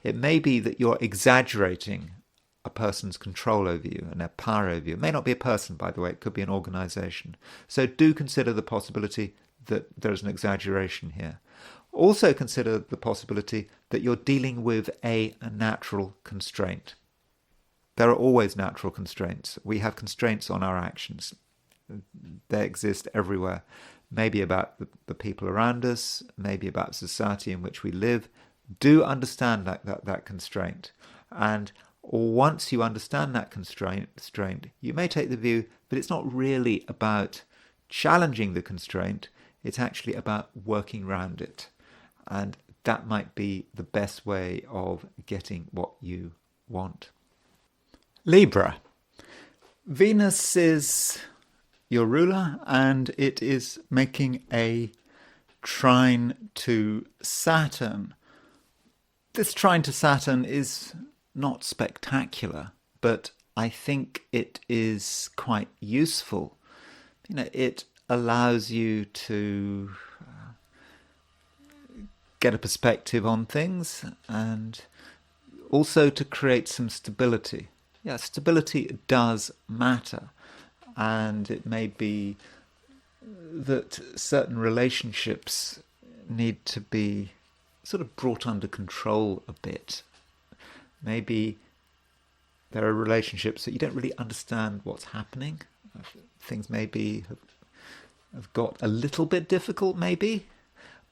It may be that you're exaggerating a person's control over you and their power over you. It may not be a person, by the way, it could be an organization. So do consider the possibility that there's an exaggeration here. Also consider the possibility that you're dealing with a natural constraint. There are always natural constraints. We have constraints on our actions. They exist everywhere. Maybe about the people around us, maybe about society in which we live. Do understand that constraint. And once you understand that constraint, you may take the view that it's not really about challenging the constraint, it's actually about working around it. And that might be the best way of getting what you want. Libra. Venus is your ruler, and it is making a trine to Saturn. This trine to Saturn is not spectacular, but I think it is quite useful. It allows you to get a perspective on things, and also to create some stability. Yeah, stability does matter, and it may be that certain relationships need to be sort of brought under control a bit. Maybe there are relationships that you don't really understand what's happening. Things maybe have got a little bit difficult, maybe.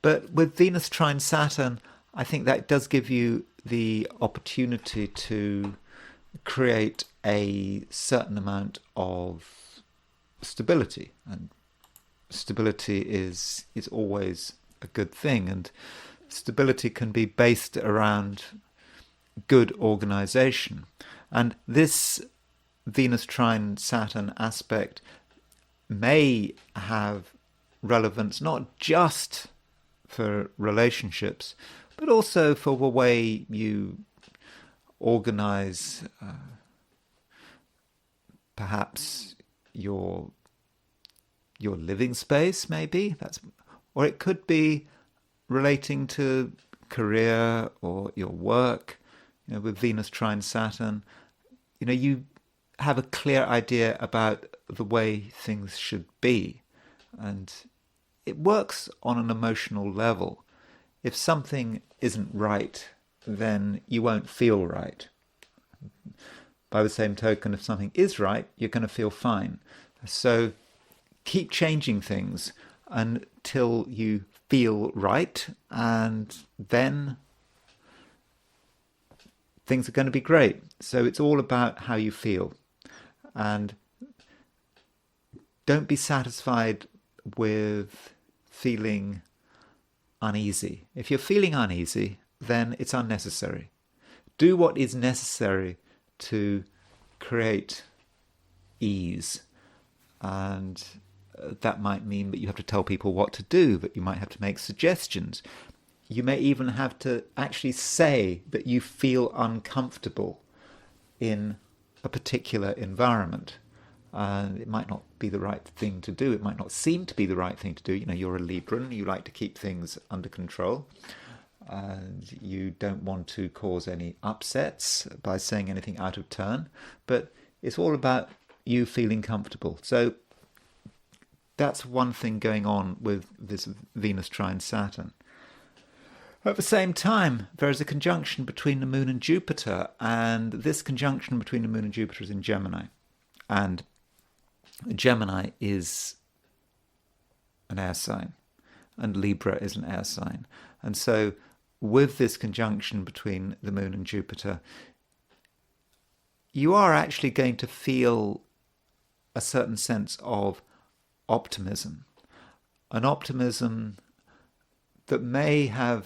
But with Venus trine Saturn, I think that does give you the opportunity to create a certain amount of stability. And stability is always a good thing. And stability can be based around good organization. And this Venus trine Saturn aspect may have relevance not just for relationships, but also for the way you organize perhaps your living space, maybe. Or it could be relating to career or your work. With Venus trine Saturn, you have a clear idea about the way things should be, and it works on an emotional level. If something isn't right, then you won't feel right. By the same token, if something is right, you're going to feel fine. So keep changing things until you feel right, and then things are going to be great. So it's all about how you feel. And don't be satisfied with feeling uneasy. If you're feeling uneasy, then it's unnecessary. Do what is necessary to create ease. And that might mean that you have to tell people what to do, that you might have to make suggestions. You may even have to actually say that you feel uncomfortable in a particular environment. It might not be the right thing to do. It might not seem to be the right thing to do. You're a Libran. You like to keep things under control. And you don't want to cause any upsets by saying anything out of turn. But it's all about you feeling comfortable. So that's one thing going on with this Venus trine Saturn. At the same time, there is a conjunction between the Moon and Jupiter, and this conjunction between the Moon and Jupiter is in Gemini. And Gemini is an air sign, and Libra is an air sign. And so with this conjunction between the Moon and Jupiter, you are actually going to feel a certain sense of optimism. An optimism that may have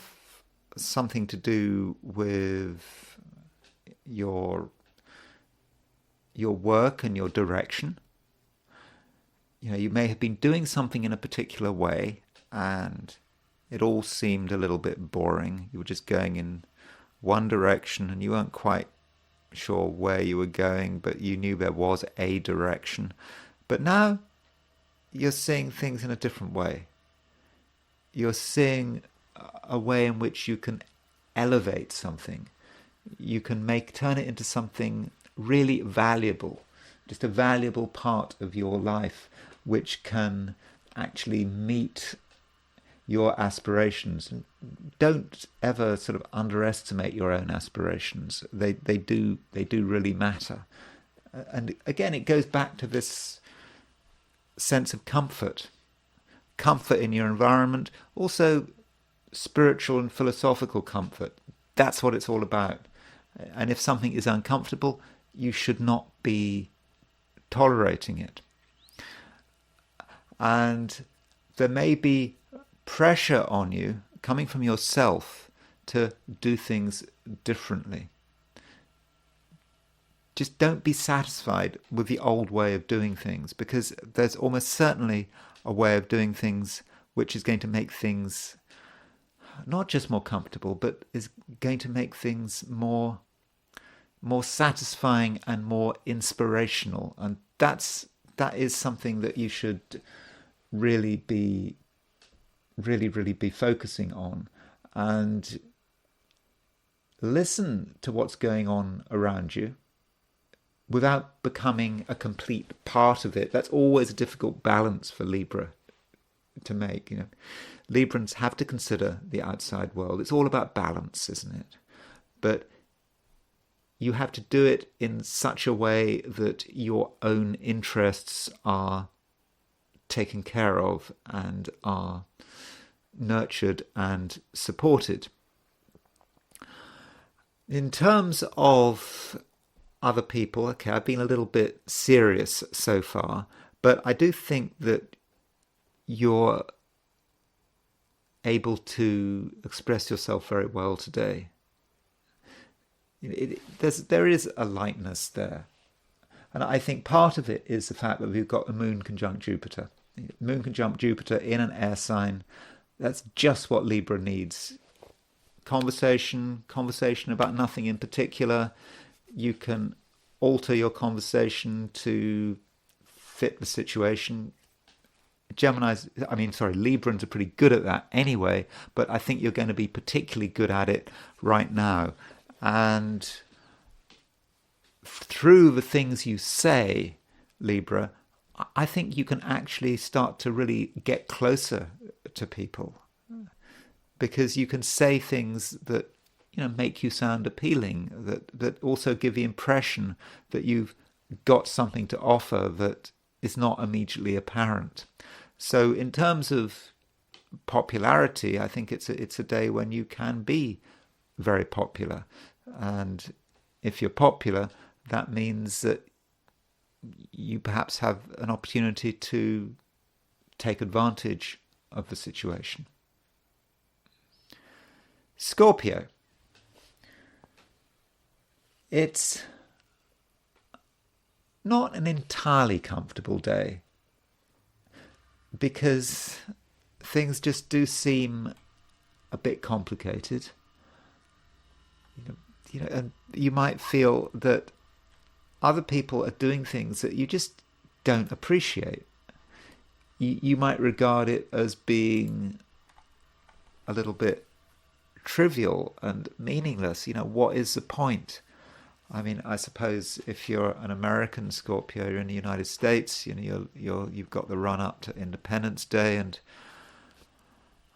something to do with your work and your direction. You may have been doing something in a particular way and it all seemed a little bit boring. You were just going in one direction and you weren't quite sure where you were going, but you knew there was a direction. But now you're seeing things in a different way. You're seeing a way in which you can elevate something. You can turn it into something really valuable, just a valuable part of your life, which can actually meet your aspirations. And don't ever sort of underestimate your own aspirations. They do really matter. And again, it goes back to this sense of comfort in your environment, also spiritual and philosophical comfort. That's what it's all about. And if something is uncomfortable, you should not be tolerating it. And there may be pressure on you coming from yourself to do things differently. Just don't be satisfied with the old way of doing things, because there's almost certainly a way of doing things which is going to make things not just more comfortable, but is going to make things more satisfying and more inspirational. And that is something that you should really be focusing on. and listen to what's going on around you without becoming a complete part of it. That's always a difficult balance for Libra to make. Librans have to consider the outside world. It's all about balance, isn't it? But you have to do it in such a way that your own interests are taken care of and are nurtured and supported. In terms of other people, okay, I've been a little bit serious so far, but I do think that you're able to express yourself very well today. There is a lightness there. And I think part of it is the fact that we've got a moon conjunct Jupiter. Moon conjunct Jupiter in an air sign. That's just what Libra needs. Conversation about nothing in particular. You can alter your conversation to fit the situation. Librans are pretty good at that anyway, but I think you're going to be particularly good at it right now. And through the things you say, Libra, I think you can actually start to really get closer to people, because you can say things that make you sound appealing, that also give the impression that you've got something to offer that is not immediately apparent. So in terms of popularity, I think it's a day when you can be very popular. And if you're popular, that means that you perhaps have an opportunity to take advantage of the situation. Scorpio. It's not an entirely comfortable day, because things just do seem a bit complicated. And you might feel that other people are doing things that you just don't appreciate. You might regard it as being a little bit trivial and meaningless. What is the point? I suppose if you're an American Scorpio, you're in the United States, you've got the run up to Independence Day, and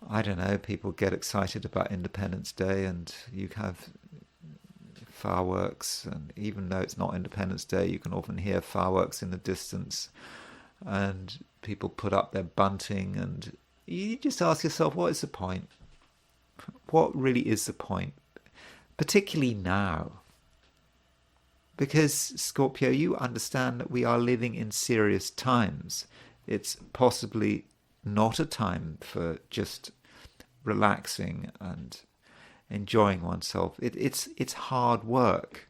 I don't know, people get excited about Independence Day, and you have fireworks, and even though it's not Independence Day, you can often hear fireworks in the distance, and people put up their bunting, and you just ask yourself, what is the point? What really is the point? Particularly now. Because, Scorpio, you understand that we are living in serious times. It's possibly not a time for just relaxing and enjoying oneself. It's hard work,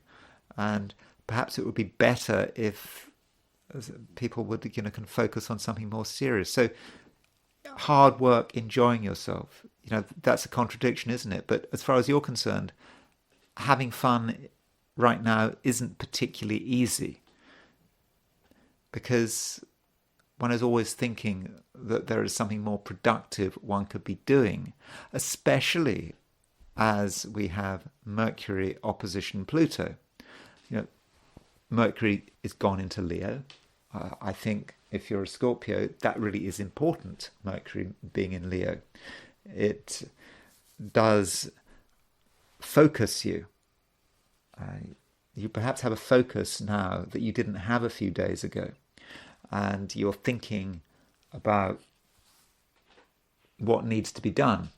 and perhaps it would be better if people would can focus on something more serious. So hard work, enjoying yourself, that's a contradiction, isn't it? But as far as you're concerned, having fun right now isn't particularly easy, because one is always thinking that there is something more productive one could be doing, especially as we have Mercury opposition Pluto. Mercury is gone into Leo. I think if you're a Scorpio, that really is important, Mercury being in Leo. It does focus you. You perhaps have a focus now that you didn't have a few days ago, and you're thinking about what needs to be done.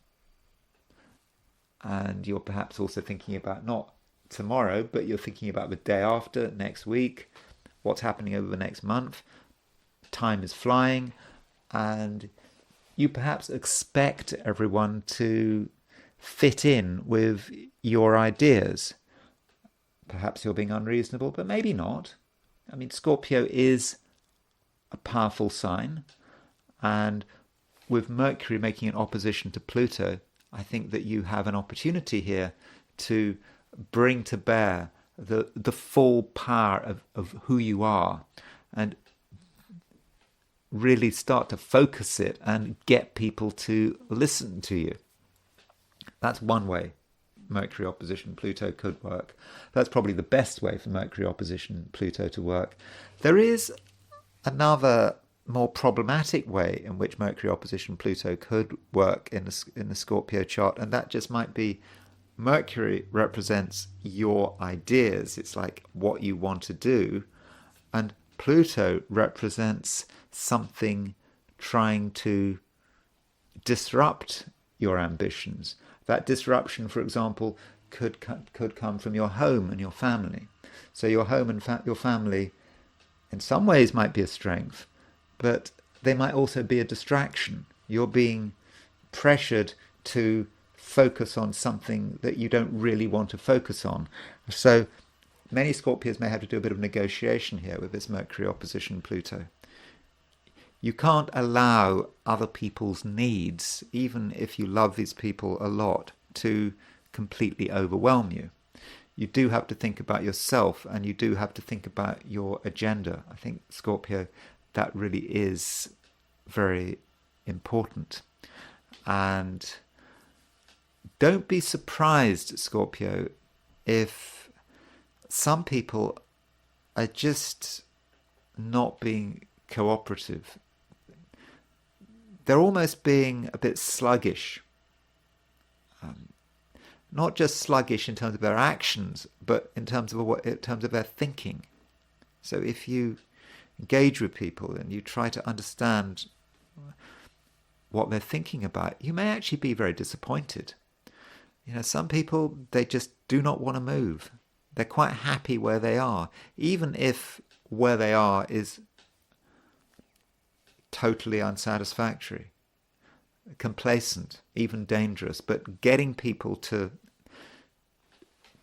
And you're perhaps also thinking about not tomorrow, but you're thinking about the day after, next week, what's happening over the next month. Time is flying, and you perhaps expect everyone to fit in with your ideas. Perhaps you're being unreasonable, but maybe not. Scorpio is a powerful sign, and with Mercury making an opposition to Pluto, I think that you have an opportunity here to bring to bear the full power of who you are, and really start to focus it and get people to listen to you. That's one way Mercury opposition Pluto could work. That's probably the best way for Mercury opposition Pluto to work. There is another more problematic way in which Mercury opposition Pluto could work in the Scorpio chart, and that just might be Mercury represents your ideas. It's like what you want to do, and Pluto represents something trying to disrupt your ambitions. That disruption, for example, could come from your home and your family. So your home and your family in some ways might be a strength, but they might also be a distraction. You're being pressured to focus on something that you don't really want to focus on. So many Scorpios may have to do a bit of negotiation here with this Mercury opposition Pluto. You can't allow other people's needs, even if you love these people a lot, to completely overwhelm you. You do have to think about yourself, and you do have to think about your agenda. I think, Scorpio, that really is very important. And don't be surprised, Scorpio, if some people are just not being cooperative. They're almost being a bit sluggish. Not just sluggish in terms of their actions, but in terms of their thinking. So if you engage with people and you try to understand what they're thinking about, you may actually be very disappointed. Some people, they just do not want to move. They're quite happy where they are, even if where they are is totally unsatisfactory, complacent, even dangerous. But getting people to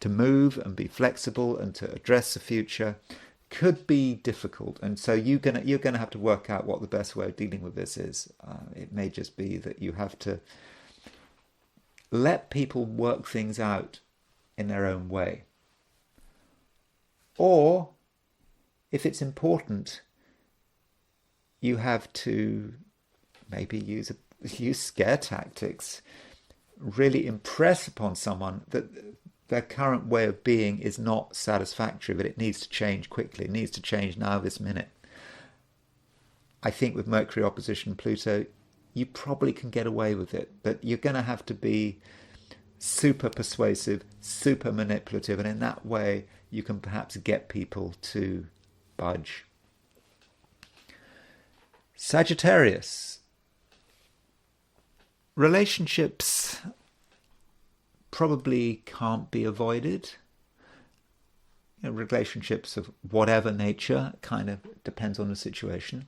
move and be flexible and to address the future could be difficult. And so you're gonna have to work out what the best way of dealing with this is. It may just be that you have to let people work things out in their own way. Or, if it's important, you have to maybe use scare tactics, really impress upon someone that their current way of being is not satisfactory, but it needs to change quickly. It needs to change now, this minute. I think with Mercury opposition Pluto, you probably can get away with it, but you're going to have to be super persuasive, super manipulative, and in that way you can perhaps get people to budge. Sagittarius. Relationships probably can't be avoided. Relationships of whatever nature, kind of depends on the situation,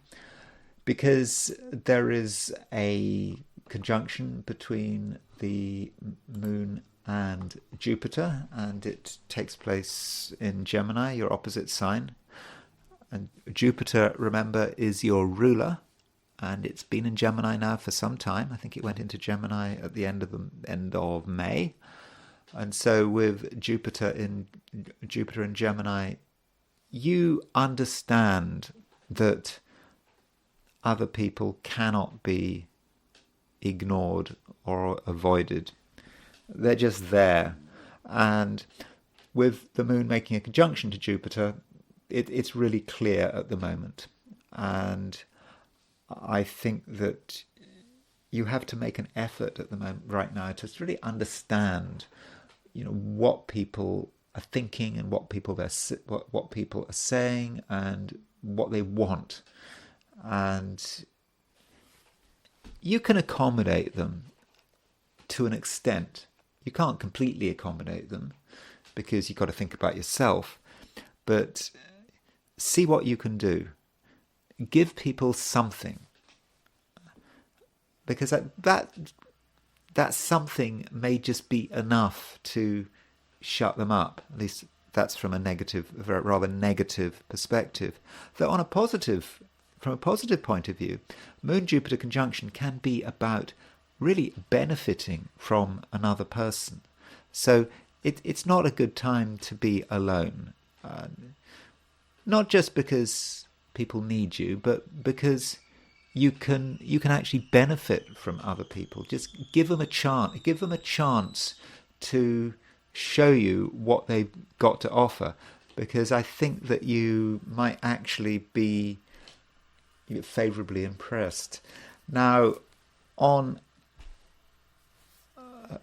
because there is a conjunction between the Moon and Jupiter, and it takes place in Gemini, your opposite sign. And Jupiter, remember, is your ruler, and it's been in Gemini now for some time. I think it went into Gemini at the end of May. And so with Jupiter in Gemini, you understand that other people cannot be ignored or avoided. They're just there. And with the Moon making a conjunction to Jupiter, it's really clear at the moment. And I think that you have to make an effort at the moment right now to really understand what people are thinking and what people are saying and what they want. And you can accommodate them to an extent. You can't completely accommodate them because you've got to think about yourself. But see what you can do. Give people something. Because that something may just be enough to shut them up. At least that's from a rather negative perspective. Though from a positive point of view, Moon-Jupiter conjunction can be about really benefiting from another person. So it's not a good time to be alone. Not just because people need you, but because you can actually benefit from other people. Just give them a chance. Give them a chance to show you what they've got to offer, because I think that you might actually be favourably impressed. Now, on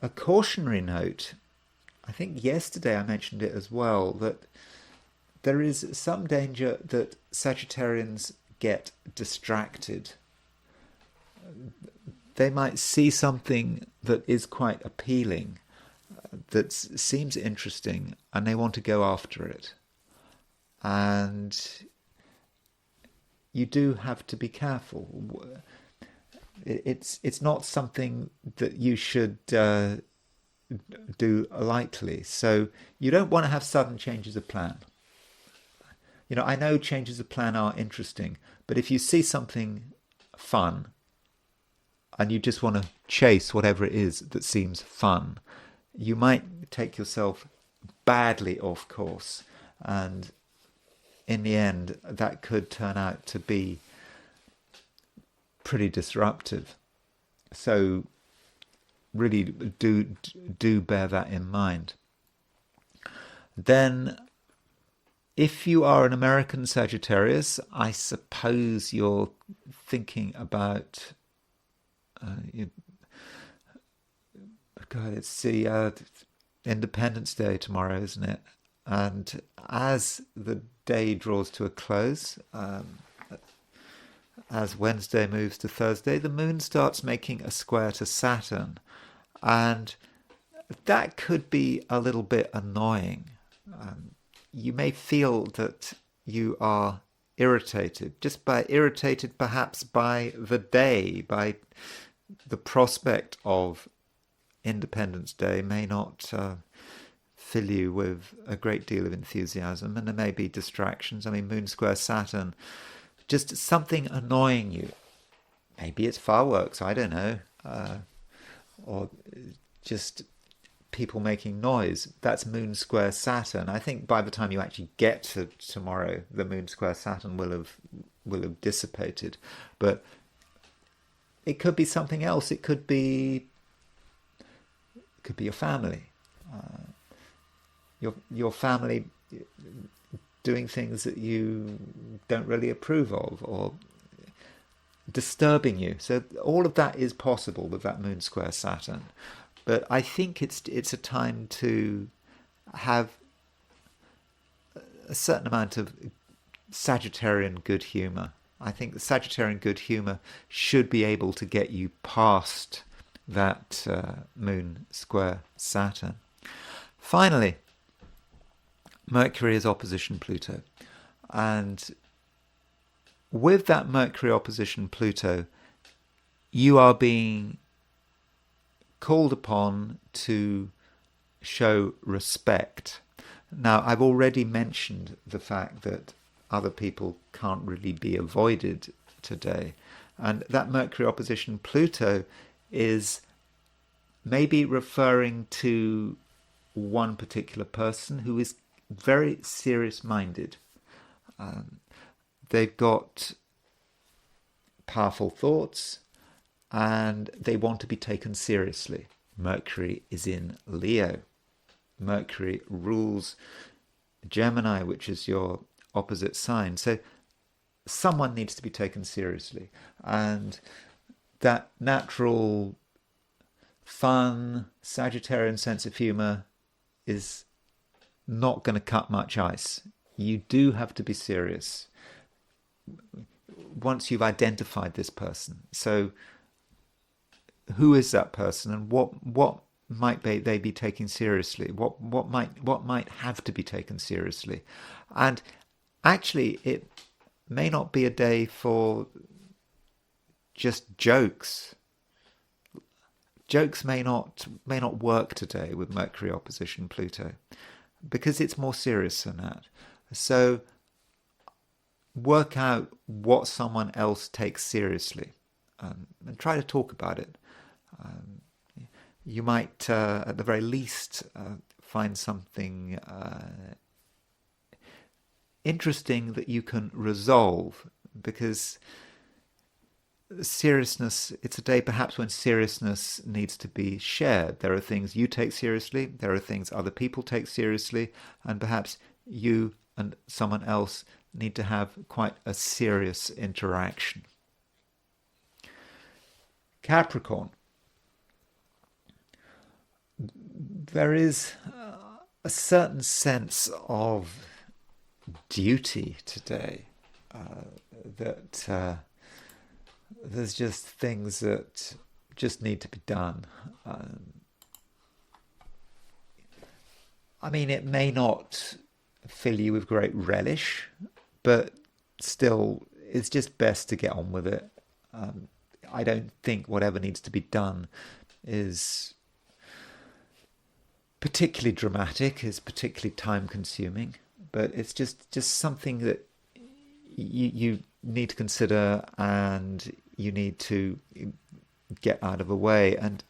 a cautionary note, I think yesterday I mentioned it as well, that there is some danger that Sagittarians get distracted. They might see something that is quite appealing, that seems interesting, and they want to go after it. And you do have to be careful. It's not something that you should do lightly. So you don't want to have sudden changes of plan. I know changes of plan are interesting, but if you see something fun and you just want to chase whatever it is that seems fun, you might take yourself badly off course, and in the end that could turn out to be pretty disruptive. So really do bear that in mind. Then, if you are an American Sagittarius, I suppose you're thinking about let's see, Independence Day tomorrow, isn't it? And as the day draws to a close, as Wednesday moves to Thursday, the moon starts making a square to Saturn. And that could be a little bit annoying. You may feel that you are irritated, irritated perhaps by the day, by the prospect of Independence Day may not fill you with a great deal of enthusiasm, and there may be distractions. I mean, Moon square Saturn, just something annoying you. Maybe it's fireworks, I don't know, or just people making noise. That's Moon square Saturn. I think by the time you actually get to tomorrow, the Moon square Saturn will have dissipated. But it could be something else. It could be your family. Your family doing things that you don't really approve of, or disturbing you. So all of that is possible with that Moon square Saturn. But I think it's a time to have a certain amount of Sagittarian good humour. I think the Sagittarian good humour should be able to get you past that Moon square Saturn. Finally, Mercury is opposition Pluto. And with that Mercury opposition Pluto, you are being called upon to show respect. Now, I've already mentioned the fact that other people can't really be avoided today. And that Mercury opposition Pluto is maybe referring to one particular person who is very serious-minded. They've got powerful thoughts and they want to be taken seriously. Mercury is in Leo. Mercury rules Gemini, which is your opposite sign. So someone needs to be taken seriously. And that natural, fun, Sagittarian sense of humour is not going to cut much ice. You do have to be serious once you've identified this person. So who is that person, and what might they be taking seriously? What might have to be taken seriously? And actually, it may not be a day for just jokes. Jokes may not work today with Mercury opposition Pluto, because it's more serious than that. So work out what someone else takes seriously, and try to talk about it. You might, at the very least, find something interesting that you can resolve, because seriousness, it's a day perhaps when seriousness needs to be shared. There are things you take seriously, there are things other people take seriously, and perhaps you and someone else need to have quite a serious interaction. Capricorn. There is a certain sense of duty today, that there's just things that just need to be done. I mean, it may not fill you with great relish, but still, it's just best to get on with it. I don't think whatever needs to be done is particularly dramatic, is particularly time-consuming, but it's just something that you need to consider and you need to get out of the way. And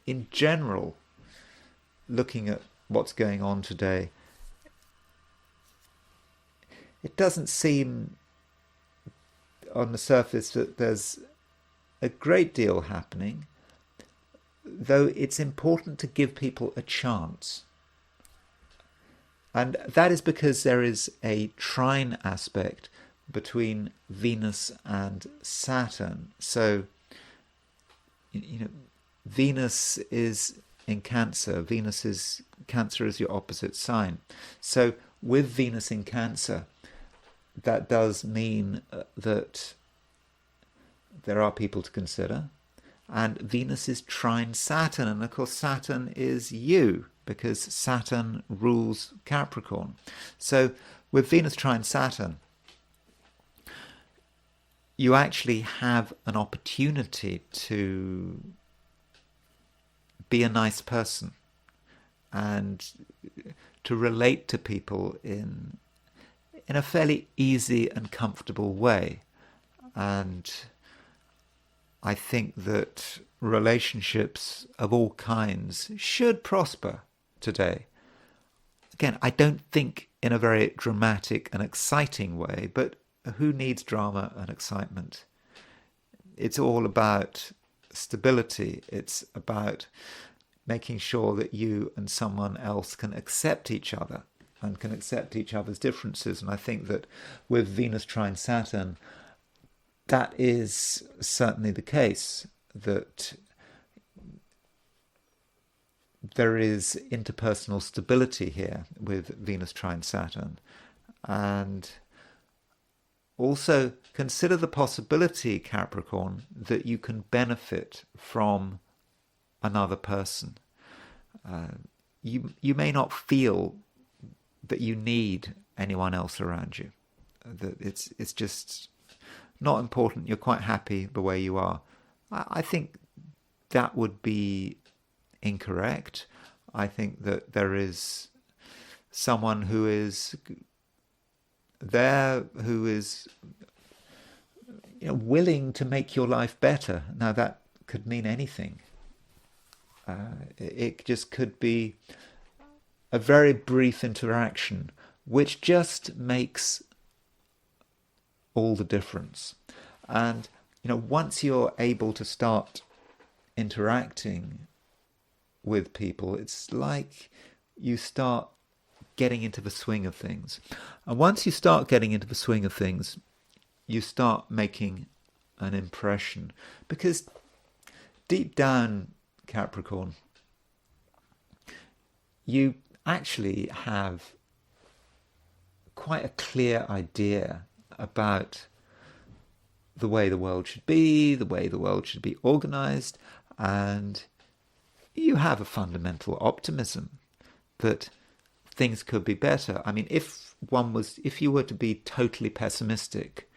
in general, looking at what's going on today, it doesn't seem on the surface that there's a great deal happening, though it's important to give people a chance. And that is because there is a trine aspect between Venus and Saturn. So, Venus is in Cancer. Cancer is your opposite sign. So with Venus in Cancer, that does mean that there are people to consider. And Venus is trine Saturn. And of course, Saturn is you, because Saturn rules Capricorn. So with Venus trine Saturn, you actually have an opportunity to be a nice person and to relate to people in a fairly easy and comfortable way. And I think that relationships of all kinds should prosper today. Again, I don't think in a very dramatic and exciting way, but who needs drama and excitement? It's all about stability. It's about making sure that you and someone else can accept each other and can accept each other's differences. And I think that with Venus trine Saturn, that is certainly the case, that there is interpersonal stability here with Venus trine Saturn. And also consider the possibility, Capricorn, that you can benefit from another person. You may not feel that you need anyone else around you. That it's just not important. You're quite happy the way you are. I think that would be incorrect. I think that there is someone who is there, who is willing to make your life better. Now that could mean anything. It just could be a very brief interaction which just makes all the difference. And once you're able to start interacting with people, it's like you start getting into the swing of things. And once you start getting into the swing of things, you start making an impression. Because deep down, Capricorn, you actually have quite a clear idea about the way the world should be, the way the world should be organized, and you have a fundamental optimism that things could be better. I mean, if you were to be totally pessimistic,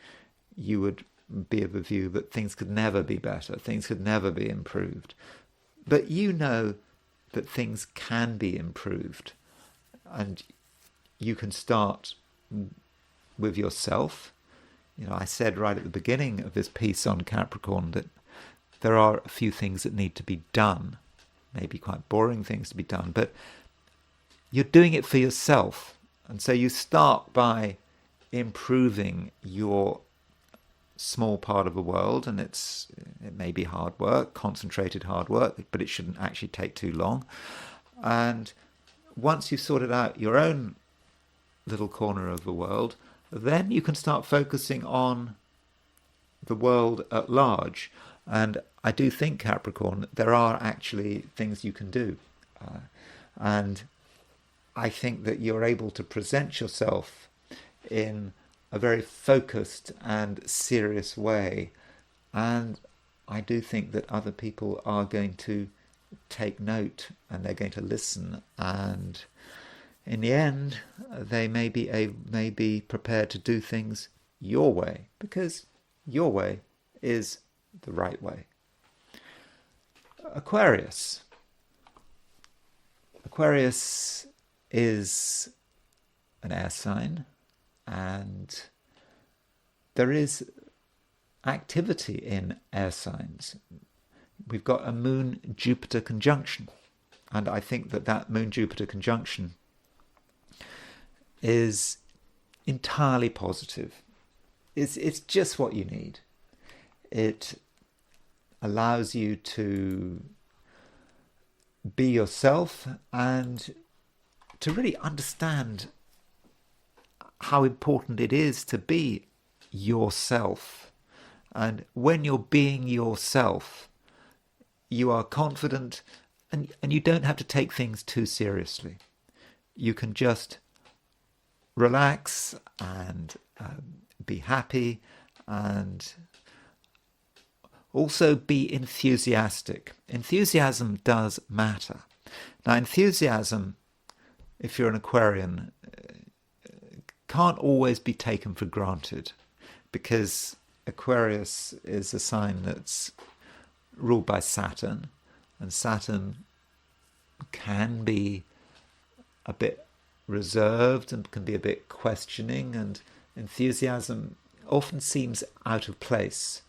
you would be of the view that things could never be better, things could never be improved. But you know that things can be improved, and you can start with yourself. I said right at the beginning of this piece on Capricorn that there are a few things that need to be done, maybe quite boring things to be done, but you're doing it for yourself. And so you start by improving your small part of the world, and it may be hard work, concentrated hard work, but it shouldn't actually take too long. And once you've sorted out your own little corner of the world, then you can start focusing on the world at large. And I do think, Capricorn, there are actually things you can do. And I think that you're able to present yourself in a very focused and serious way. And I do think that other people are going to take note and they're going to listen. And in the end, they may be prepared to do things your way, because your way is the right way. Aquarius. Aquarius is an air sign, and there is activity in air signs. We've got a Moon-Jupiter conjunction, and I think that Moon-Jupiter conjunction is entirely positive. It's just what you need. It allows you to be yourself and to really understand how important it is to be yourself. And when you're being yourself, you are confident, and you don't have to take things too seriously. You can just relax and be happy, and also be enthusiastic. Enthusiasm does matter. Now, enthusiasm, if you're an Aquarian, can't always be taken for granted, because Aquarius is a sign that's ruled by Saturn, and Saturn can be a bit reserved and can be a bit questioning, and enthusiasm often seems out of place,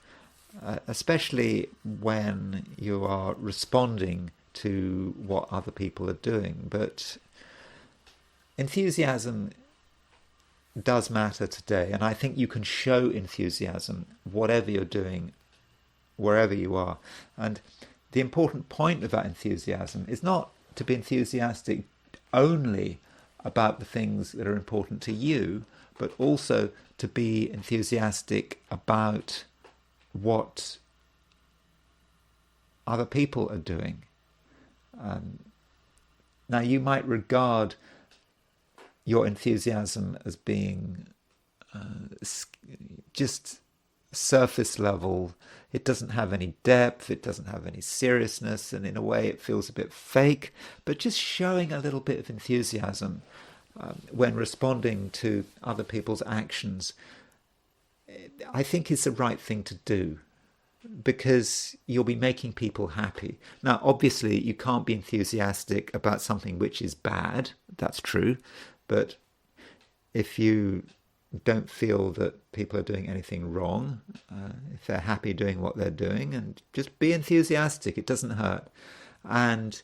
especially when you are responding to what other people are doing. But enthusiasm does matter today, and I think you can show enthusiasm whatever you're doing, wherever you are. And the important point of that enthusiasm is not to be enthusiastic only about the things that are important to you, but also to be enthusiastic about what other people are doing. Now, you might regard your enthusiasm as being just surface level. It doesn't have any depth, it doesn't have any seriousness, and in a way it feels a bit fake. But just showing a little bit of enthusiasm when responding to other people's actions, I think is the right thing to do, because you'll be making people happy. Now, obviously, you can't be enthusiastic about something which is bad. That's true. But if you don't feel that people are doing anything wrong, if they're happy doing what they're doing, and just be enthusiastic. It doesn't hurt, and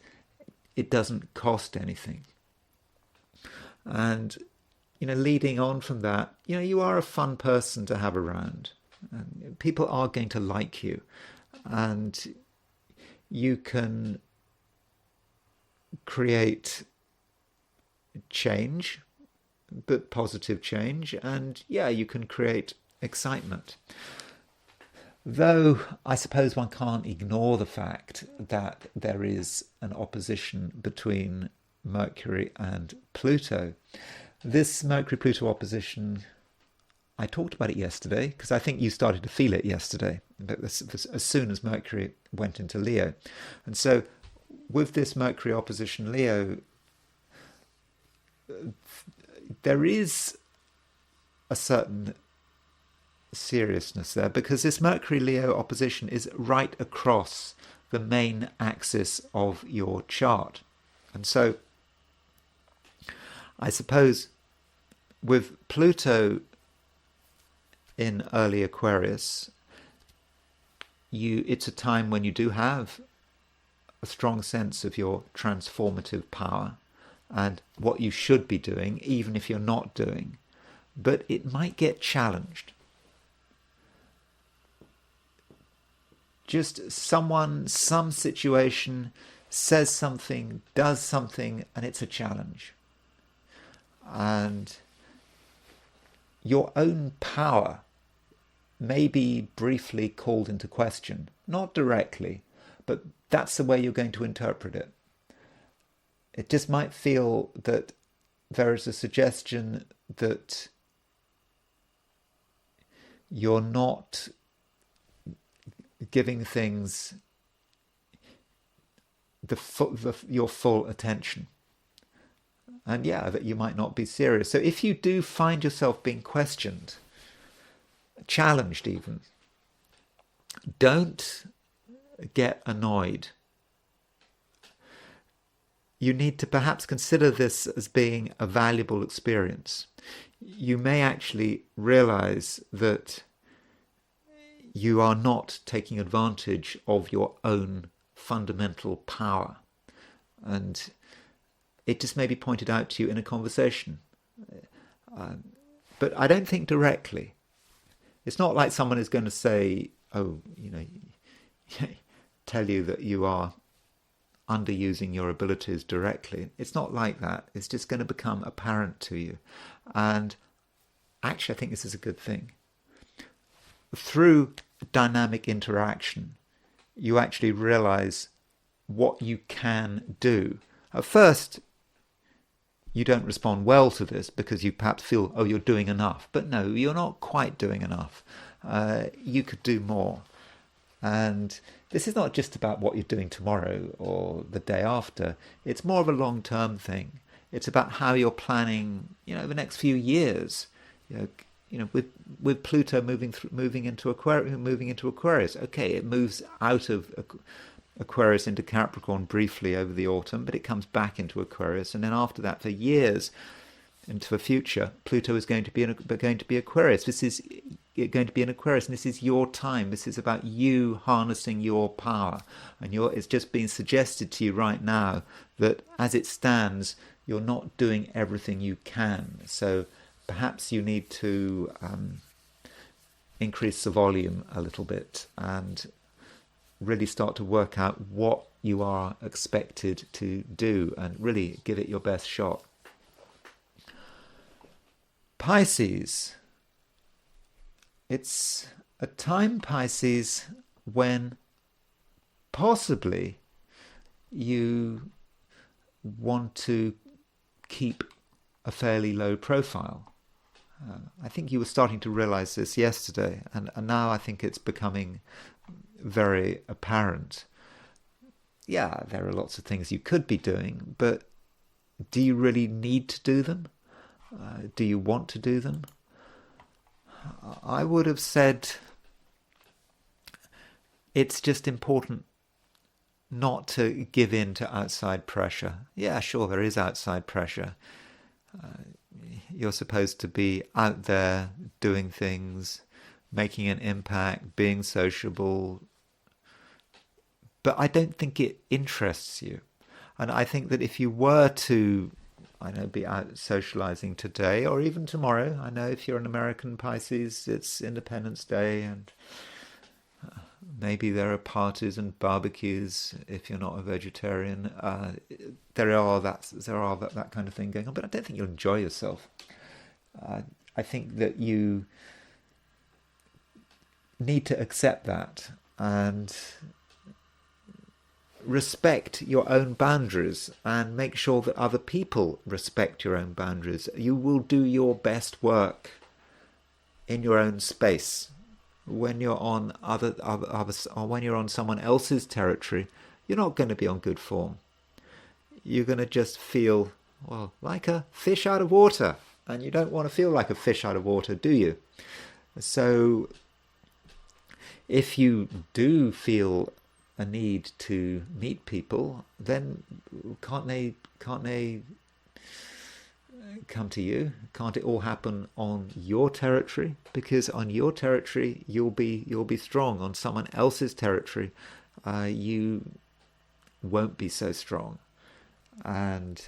it doesn't cost anything. And leading on from that, you are a fun person to have around, and people are going to like you, and you can create change, but positive change, and you can create excitement. Though I suppose one can't ignore the fact that there is an opposition between Mercury and Pluto. This Mercury-Pluto opposition, I talked about it yesterday, because I think you started to feel it yesterday, but as soon as Mercury went into Leo. And so with this Mercury opposition Leo, there is a certain seriousness there, because this Mercury-Leo opposition is right across the main axis of your chart. And so I suppose with Pluto in early Aquarius, it's a time when you do have a strong sense of your transformative power and what you should be doing, even if you're not doing. But it might get challenged. just someone, some situation says something, does something, and it's a challenge. And your own power may be briefly called into question, not directly, but that's the way you're going to interpret it. It just might feel that there is a suggestion that you're not giving things your full attention. And yeah, that you might not be serious. So if you do find yourself being questioned, challenged even, don't get annoyed. You need to perhaps consider this as being a valuable experience. You may actually realize that you are not taking advantage of your own fundamental power. And it just may be pointed out to you in a conversation. But I don't think directly. It's not like someone is going to say, oh, tell you that you are underusing your abilities directly. It's not like that. It's just going to become apparent to you. And actually, I think this is a good thing. Through dynamic interaction, you actually realize what you can do. At first, you don't respond well to this because you perhaps feel, oh, you're doing enough. But no, you're not quite doing enough. You could do more. And this is not just about what you're doing tomorrow or the day after. It's more of a long-term thing. It's about how you're planning, the next few years. With Pluto moving into Aquarius. Okay, it moves out of Aquarius into Capricorn briefly over the autumn, but it comes back into Aquarius, and then after that, for years into the future, Pluto is going to be Aquarius. This is going to be in Aquarius, and this is your time. This is about you harnessing your power, and it's just being suggested to you right now that as it stands, you're not doing everything you can. So perhaps you need to increase the volume a little bit and really start to work out what you are expected to do and really give it your best shot. Pisces. It's a time, Pisces, when possibly you want to keep a fairly low profile. I think you were starting to realize this yesterday, and now I think it's becoming very apparent. Yeah, there are lots of things you could be doing, but do you really need to do them? Do you want to do them? I would have said it's just important not to give in to outside pressure. Yeah, sure, there is outside pressure. You're supposed to be out there doing things, making an impact, being sociable. But I don't think it interests you. And I think that if you were to, be out socializing today or even tomorrow, I know if you're an American Pisces, it's Independence Day, and maybe there are parties and barbecues if you're not a vegetarian. There are that kind of thing going on, but I don't think you'll enjoy yourself. I think that you need to accept that and respect your own boundaries and make sure that other people respect your own boundaries. You will do your best work in your own space. When you're on other or when you're on someone else's territory, you're not going to be on good form. You're going to just feel, like a fish out of water. And you don't want to feel like a fish out of water, do you? So if you do feel a need to meet people, then can't they come to you? Can't it all happen on your territory? Because on your territory you'll be strong. On someone else's territory, you won't be so strong. And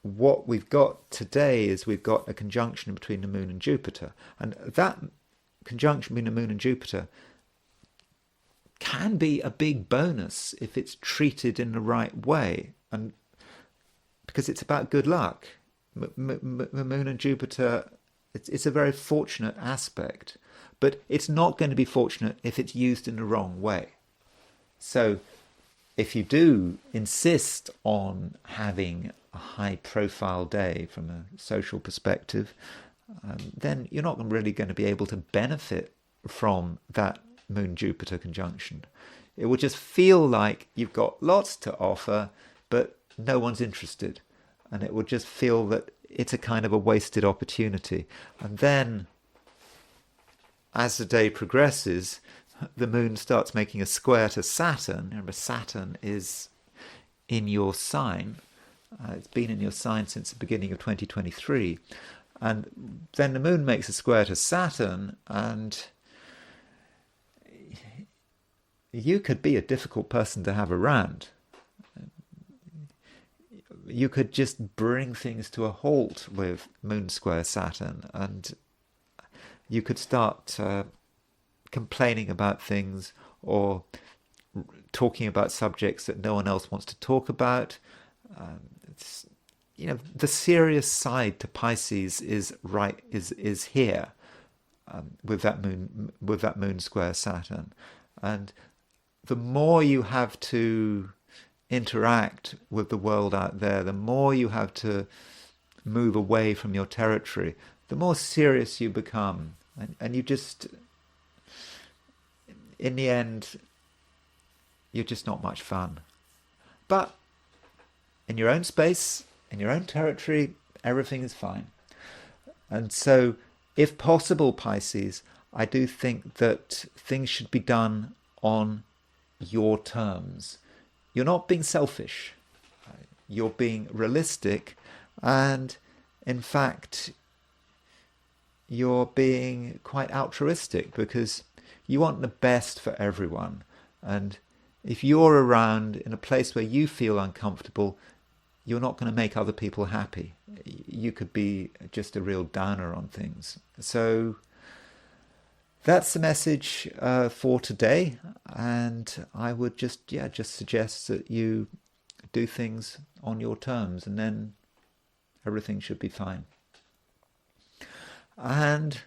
what we've got today is we've got a conjunction between the Moon and Jupiter, and that conjunction between the Moon and Jupiter can be a big bonus if it's treated in the right way, and because it's about good luck. The Moon and Jupiter, it's a very fortunate aspect, but it's not going to be fortunate if it's used in the wrong way. So if you do insist on having a high-profile day from a social perspective, then you're not really going to be able to benefit from that Moon-Jupiter conjunction. It will just feel like you've got lots to offer, but no one's interested. And it will just feel that it's a kind of a wasted opportunity. And then, as the day progresses, the Moon starts making a square to Saturn. Remember, Saturn is in your sign. It's been in your sign since the beginning of 2023. And then the Moon makes a square to Saturn, and you could be a difficult person to have around. You could just bring things to a halt with Moon square Saturn, and you could start complaining about things or talking about subjects that no one else wants to talk about. The serious side to Pisces is here with that Moon square Saturn, and the more you have to interact with the world out there, the more you have to move away from your territory, the more serious you become, and you just, in the end, you're just not much fun. But in your own space, in your own territory, everything is fine. And so, if possible, Pisces, I do think that things should be done on your terms. You're not being selfish. You're being realistic, and in fact, you're being quite altruistic, because you want the best for everyone. And if you're around in a place where you feel uncomfortable, you're not going to make other people happy. You could be just a real downer on things. So that's the message for today, and I would just suggest that you do things on your terms, and then everything should be fine. And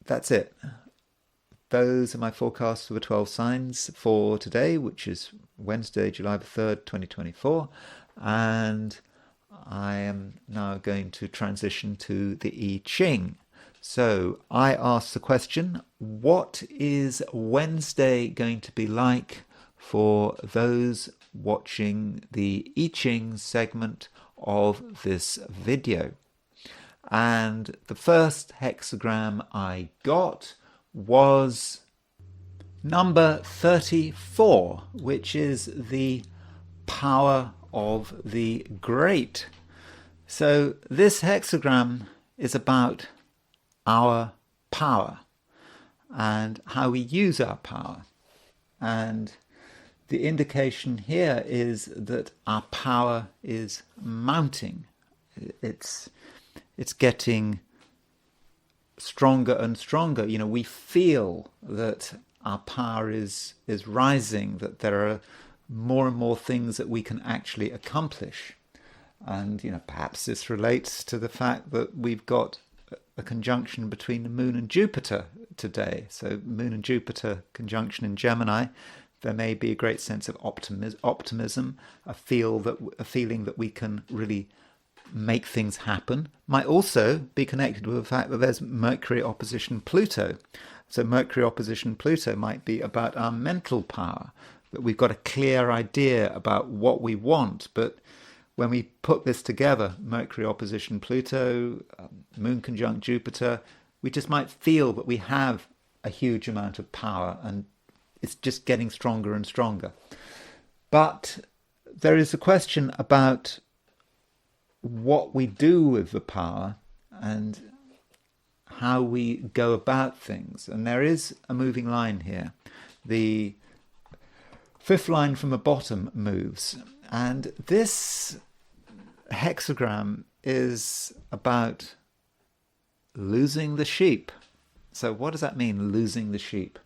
that's it. Those are my forecasts for the 12 signs for today, which is Wednesday, July the 3rd, 2024. And I am now going to transition to the I Ching. So I asked the question, what is Wednesday going to be like for those watching the I Ching segment of this video? And the first hexagram I got was number 34, which is the power of the great. So this hexagram is about our power and how we use our power. And the indication here is that our power is mounting. It's getting stronger and stronger. We feel that our power is rising, that there are more and more things that we can actually accomplish. And perhaps this relates to the fact that we've got a conjunction between the Moon and Jupiter today. So Moon and Jupiter conjunction in Gemini, there may be a great sense of optimism, a feeling that we can really make things happen. Might also be connected with the fact that there's Mercury opposition Pluto. So Mercury opposition Pluto might be about our mental power, that we've got a clear idea about what we want, but when we put this together, Mercury opposition Pluto, Moon conjunct Jupiter, we just might feel that we have a huge amount of power, and it's just getting stronger and stronger. But there is a question about what we do with the power and how we go about things. And there is a moving line here. The fifth line from the bottom moves. And this hexagram is about losing the sheep. So what does that mean, losing the sheep?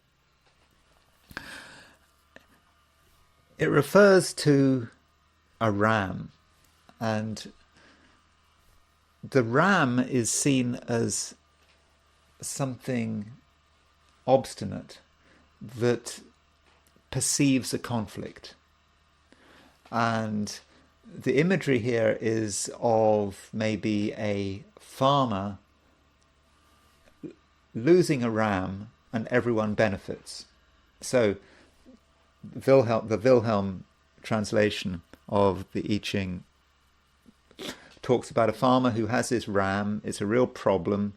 It refers to a ram, and the ram is seen as something obstinate that perceives a conflict. And the imagery here is of maybe a farmer losing a ram and everyone benefits. So the Wilhelm translation of the I Ching talks about a farmer who has this ram. It's a real problem.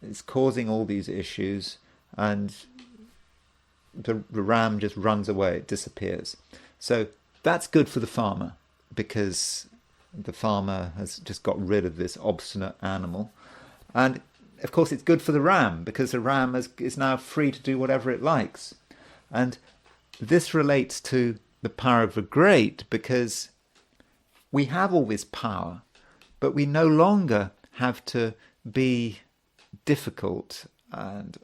It's causing all these issues, and the ram just runs away, it disappears. So that's good for the farmer, because the farmer has just got rid of this obstinate animal. And of course it's good for the ram, because the ram is now free to do whatever it likes. And this relates to the power of the great, because we have all this power, but we no longer have to be difficult and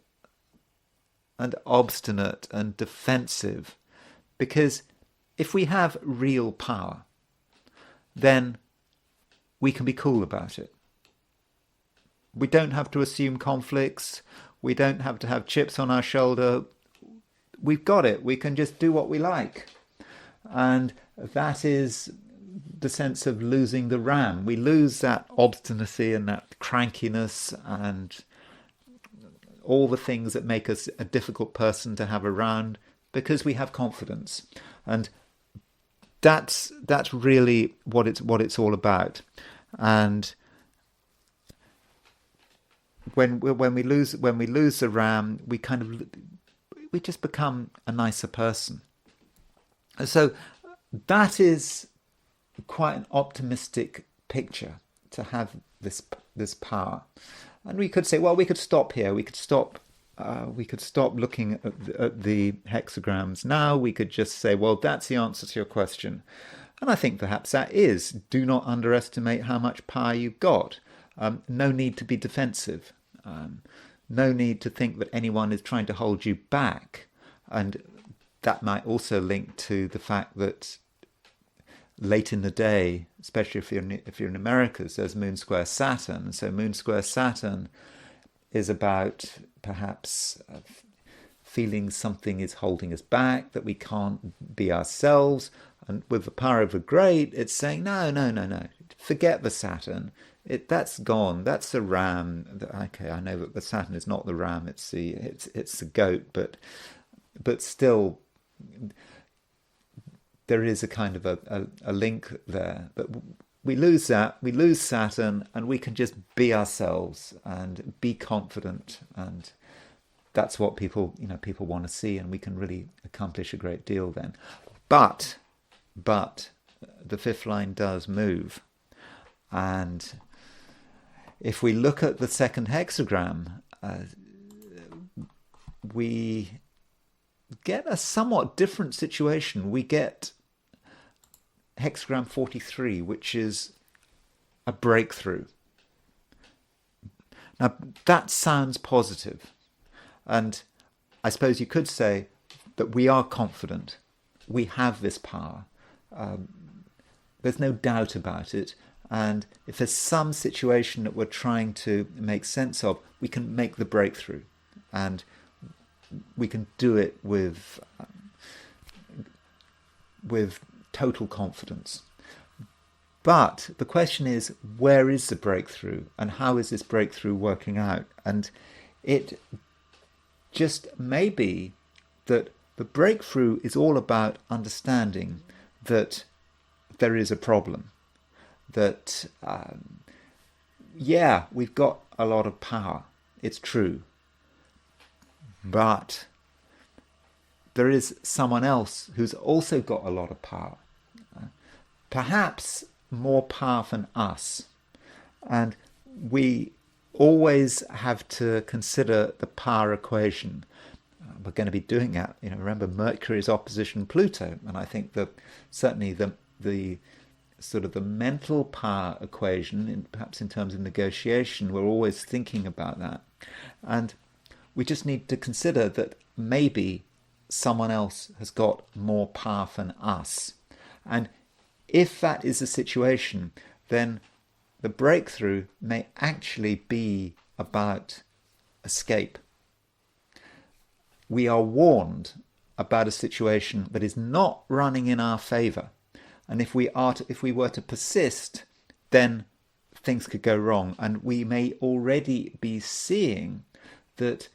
obstinate and defensive, because if we have real power, then we can be cool about it. We don't have to assume conflicts. We don't have to have chips on our shoulder. We've got it. We can just do what we like. And that is the sense of losing the ram. We lose that obstinacy and that crankiness and all the things that make us a difficult person to have around, because we have confidence. And that's really what it's all about. And when we lose the ram, we just become a nicer person. And so that is quite an optimistic picture, to have this power. And we could say, well, we could stop here. We could stop looking at the hexagrams now. We could just say, well, that's the answer to your question. And I think perhaps that is. Do not underestimate how much power you've got. No need to be defensive. No need to think that anyone is trying to hold you back. And that might also link to the fact that late in the day, especially if you're in America, there's Moon Square Saturn. So Moon Square Saturn is about perhaps feeling something is holding us back, that we can't be ourselves. And with the power of the great, it's saying, no. Forget the Saturn. That's gone. That's the ram. Okay, I know that the Saturn is not the ram. It's the goat. But still, there is a kind of a link there. But we lose that. We lose Saturn, and we can just be ourselves and be confident. And that's what people want to see, and we can really accomplish a great deal then. But the fifth line does move. And if we look at the second hexagram, we get a somewhat different situation. We get hexagram 43, which is a breakthrough. Now, that sounds positive. And I suppose you could say that we are confident. We have this power. There's no doubt about it. And if there's some situation that we're trying to make sense of, we can make the breakthrough. And we can do it with total confidence. But the question is, where is the breakthrough? And how is this breakthrough working out? And it just may be that the breakthrough is all about understanding that there is a problem. That, we've got a lot of power. It's true. But there is someone else who's also got a lot of power. Perhaps more power than us. And we always have to consider the power equation. We're going to be doing that. Remember, Mercury is opposition Pluto. And I think that certainly the sort of the mental power equation, perhaps in terms of negotiation, we're always thinking about that. And we just need to consider that maybe someone else has got more power than us. And if that is the situation, then the breakthrough may actually be about escape. We are warned about a situation that is not running in our favour. And if we were to persist, then things could go wrong. And we may already be seeing that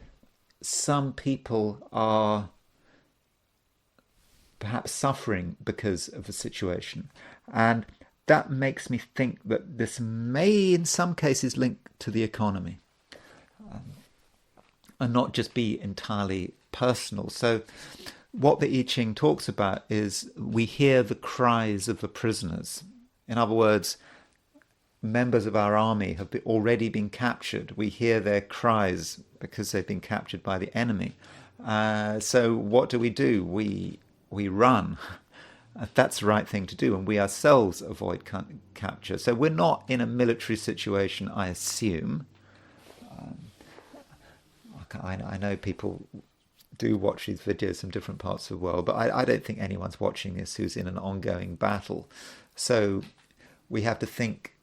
some people are perhaps suffering because of the situation. And that makes me think that this may, in some cases, link to the economy and not just be entirely personal. So what the I Ching talks about is we hear the cries of the prisoners. In other words, members of our army have already been captured. We hear their cries because they've been captured by the enemy. So what do? We run. That's the right thing to do, and we ourselves avoid capture. So we're not in a military situation, I assume. I know people do watch these videos from different parts of the world, but I don't think anyone's watching this who's in an ongoing battle. So we have to think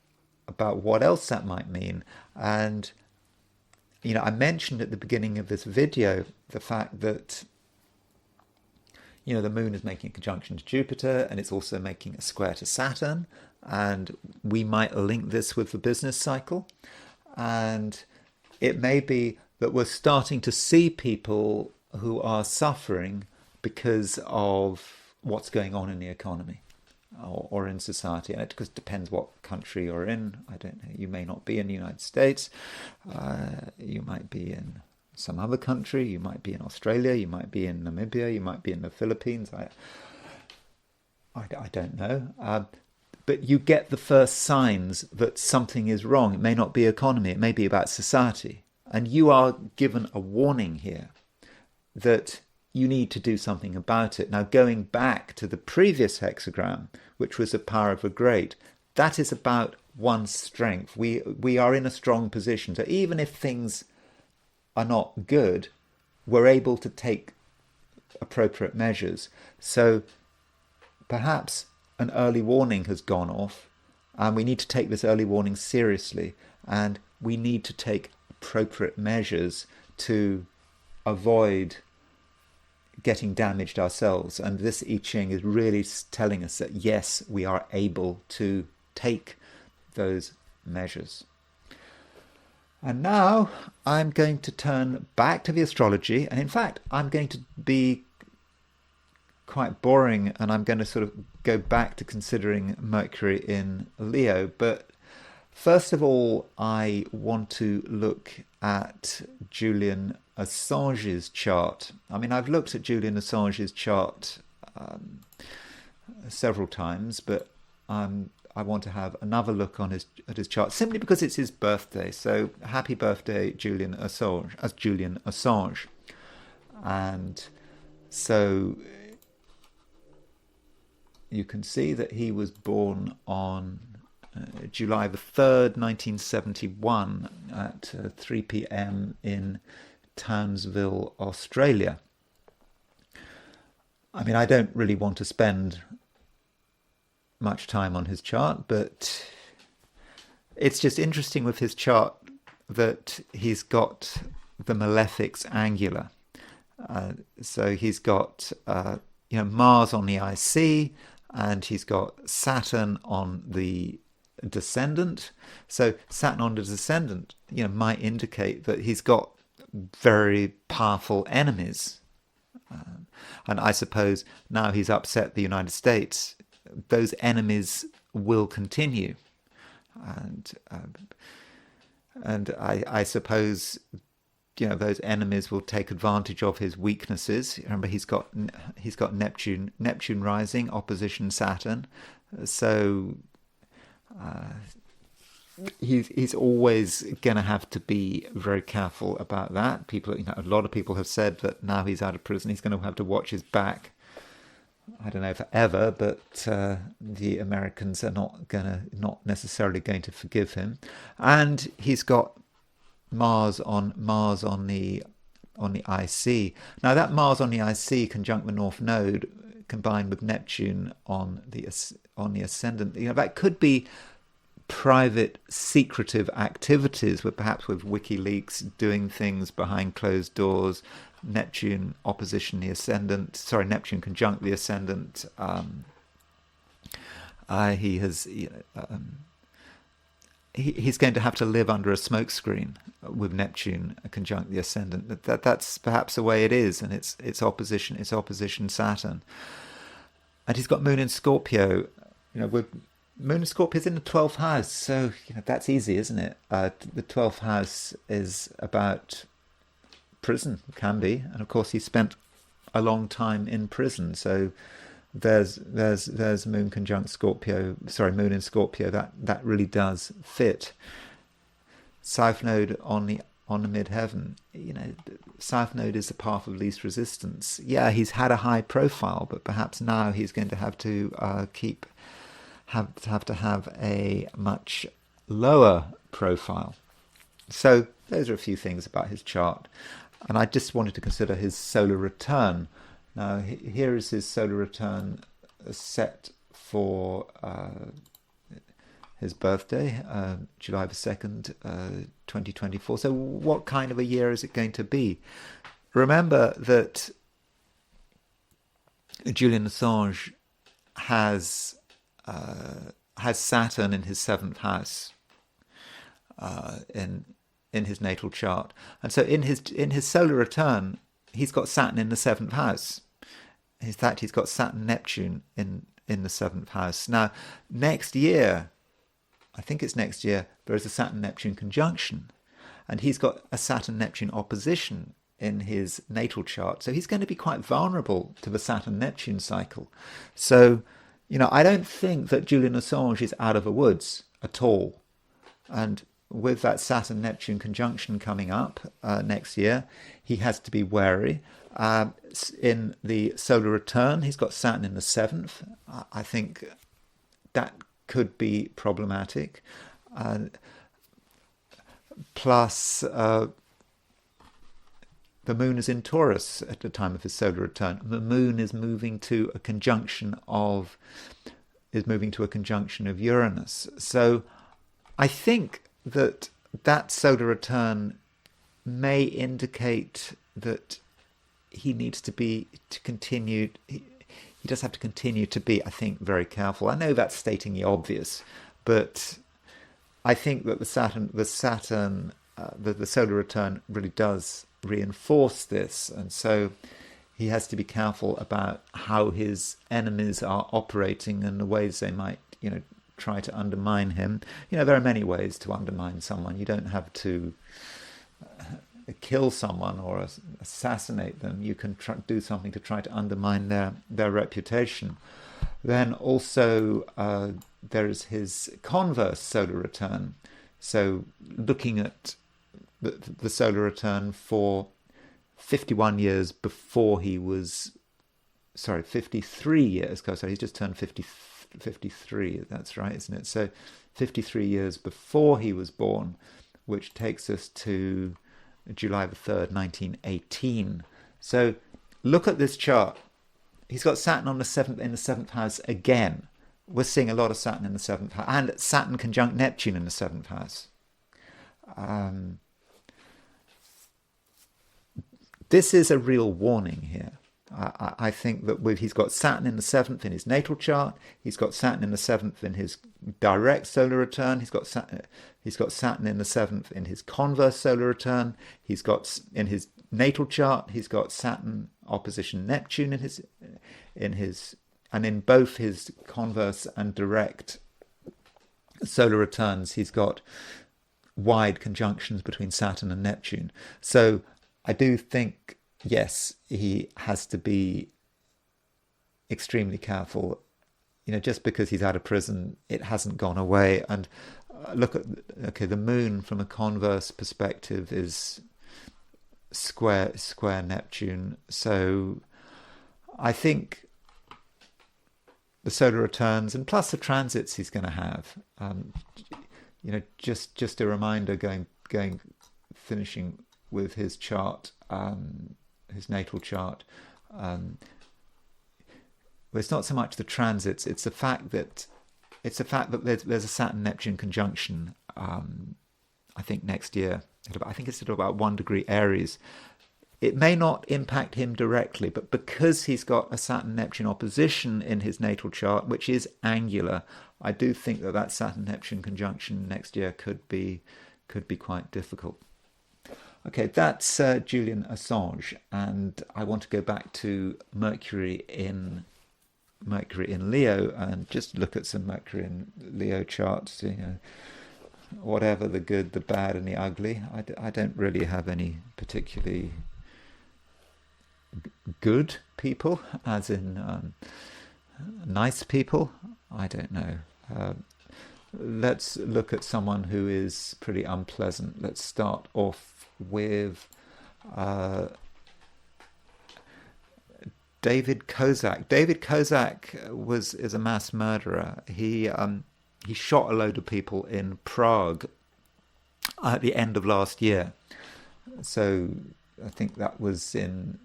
about what else that might mean. And, I mentioned at the beginning of this video the fact that, the moon is making a conjunction to Jupiter, and it's also making a square to Saturn. And we might link this with the business cycle. And it may be that we're starting to see people who are suffering because of what's going on in the economy or in society. And it just depends what country you're in. I don't know. You may not be in the United States. You might be in some other country. You might be in Australia. You might be in Namibia. You might be in the Philippines. I don't know. But you get the first signs that something is wrong. It may not be economy. It may be about society. And you are given a warning here that you need to do something about it. Now, going back to the previous hexagram, which was the power of the great, that is about one's strength. We are in a strong position. So even if things are not good, we're able to take appropriate measures. So perhaps an early warning has gone off, and we need to take this early warning seriously, and we need to take appropriate measures to avoid getting damaged ourselves. And this I Ching is really telling us that yes, we are able to take those measures. And now I'm going to turn back to the astrology, and in fact I'm going to be quite boring, and I'm going to sort of go back to considering Mercury in Leo. But first of all, I want to look at Julian Assange's chart. I mean, I've looked at Julian Assange's chart several times, but I want to have another look at his chart simply because it's his birthday. So happy birthday, Julian Assange. And so you can see that he was born on July the 3rd, 1971 at 3 p.m. in Townsville, Australia. I mean, I don't really want to spend much time on his chart, but it's just interesting with his chart that he's got the malefics angular. So he's got Mars on the IC, and he's got Saturn on the descendant. So Saturn on the descendant, might indicate that he's got very powerful enemies. And I suppose now he's upset the United States, those enemies will continue. And I suppose those enemies will take advantage of his weaknesses. Remember, he's got Neptune rising, opposition Saturn, so he's always going to have to be very careful about that. People, a lot of people have said that now he's out of prison, he's going to have to watch his back. I don't know forever, but the Americans are not necessarily going to forgive him. And he's got Mars on the on the IC. Now that Mars on the IC conjunct the North Node, combined with Neptune on the ascendant, that could be private, secretive activities, with perhaps with WikiLeaks doing things behind closed doors. Neptune opposition the ascendant. Sorry, Neptune conjunct the ascendant. He has. He's going to have to live under a smokescreen with Neptune conjunct the ascendant. That's perhaps the way it is, and it's opposition Saturn, and he's got Moon in Scorpio. With Moon in Scorpio is in the 12th house, so that's easy, isn't it? The 12th house is about prison, can be, and of course he spent a long time in prison, so there's Moon conjunct Scorpio, Moon in Scorpio, that really does fit. South Node on the midheaven, South Node is the path of least resistance. Yeah, he's had a high profile, but perhaps now he's going to have to have a much lower profile. So those are a few things about his chart, and I just wanted to consider his solar return. Now, here is his solar return set for his birthday, July the 2nd, 2024. So what kind of a year is it going to be? Remember that Julian Assange has Saturn in his 7th house in his natal chart. And so in his solar return, he's got Saturn in the 7th house. In fact, he's got Saturn Neptune in the 7th house. Now, next year, I think it's next year, there is a Saturn Neptune conjunction, and he's got a Saturn Neptune opposition in his natal chart. So he's going to be quite vulnerable to the Saturn Neptune cycle. So, I don't think that Julian Assange is out of the woods at all. And with that Saturn Neptune conjunction coming up next year, he has to be wary. In the solar return, he's got Saturn in the 7th. I think that could be problematic. Plus, the moon is in Taurus at the time of his solar return. The moon is moving to a conjunction of Uranus. So I think that solar return may indicate that he needs to continue. He does have to continue to be, I think, very careful. I know that's stating the obvious, but I think that the solar return really does reinforce this, and so he has to be careful about how his enemies are operating and the ways they might, try to undermine him. There are many ways to undermine someone. You don't have to kill someone or assassinate them. You can do something to try to undermine their reputation. Then also there is his converse solar return. So looking at the solar return for 51 years before he was, 53 years, because he's just turned 53, that's right, isn't it? So 53 years before he was born, which takes us to July the 3rd, 1918. So look at this chart. He's got Saturn in the 7th house again. We're seeing a lot of Saturn in the 7th house, and Saturn conjunct Neptune in the 7th house. This is a real warning here. I think that he's got Saturn in the 7th in his natal chart. He's got Saturn in the 7th in his direct solar return. He's got Saturn in the 7th in his converse solar return. He's got in his natal chart. He's got Saturn opposition Neptune in his and in both his converse and direct solar returns, he's got wide conjunctions between Saturn and Neptune. So I do think, yes, he has to be extremely careful. Just because he's out of prison, it hasn't gone away. And look at, the moon from a converse perspective is square Neptune. So I think the solar returns and plus the transits he's going to have, just a reminder finishing with his chart, his natal chart. Well, it's not so much the transits; it's the fact that there's a Saturn Neptune conjunction. I think next year. I think it's at about 1 degree Aries. It may not impact him directly, but because he's got a Saturn Neptune opposition in his natal chart, which is angular, I do think that Saturn Neptune conjunction next year could be quite difficult. Okay, that's Julian Assange, and I want to go back to Mercury in Leo and just look at some Mercury in Leo charts. Whatever the good, the bad, and the ugly. I don't really have any particularly good people, as in nice people. I don't know. Let's look at someone who is pretty unpleasant. Let's start off with David Kozák. David Kozák is a mass murderer. He shot a load of people in Prague at the end of last year. So I think that was in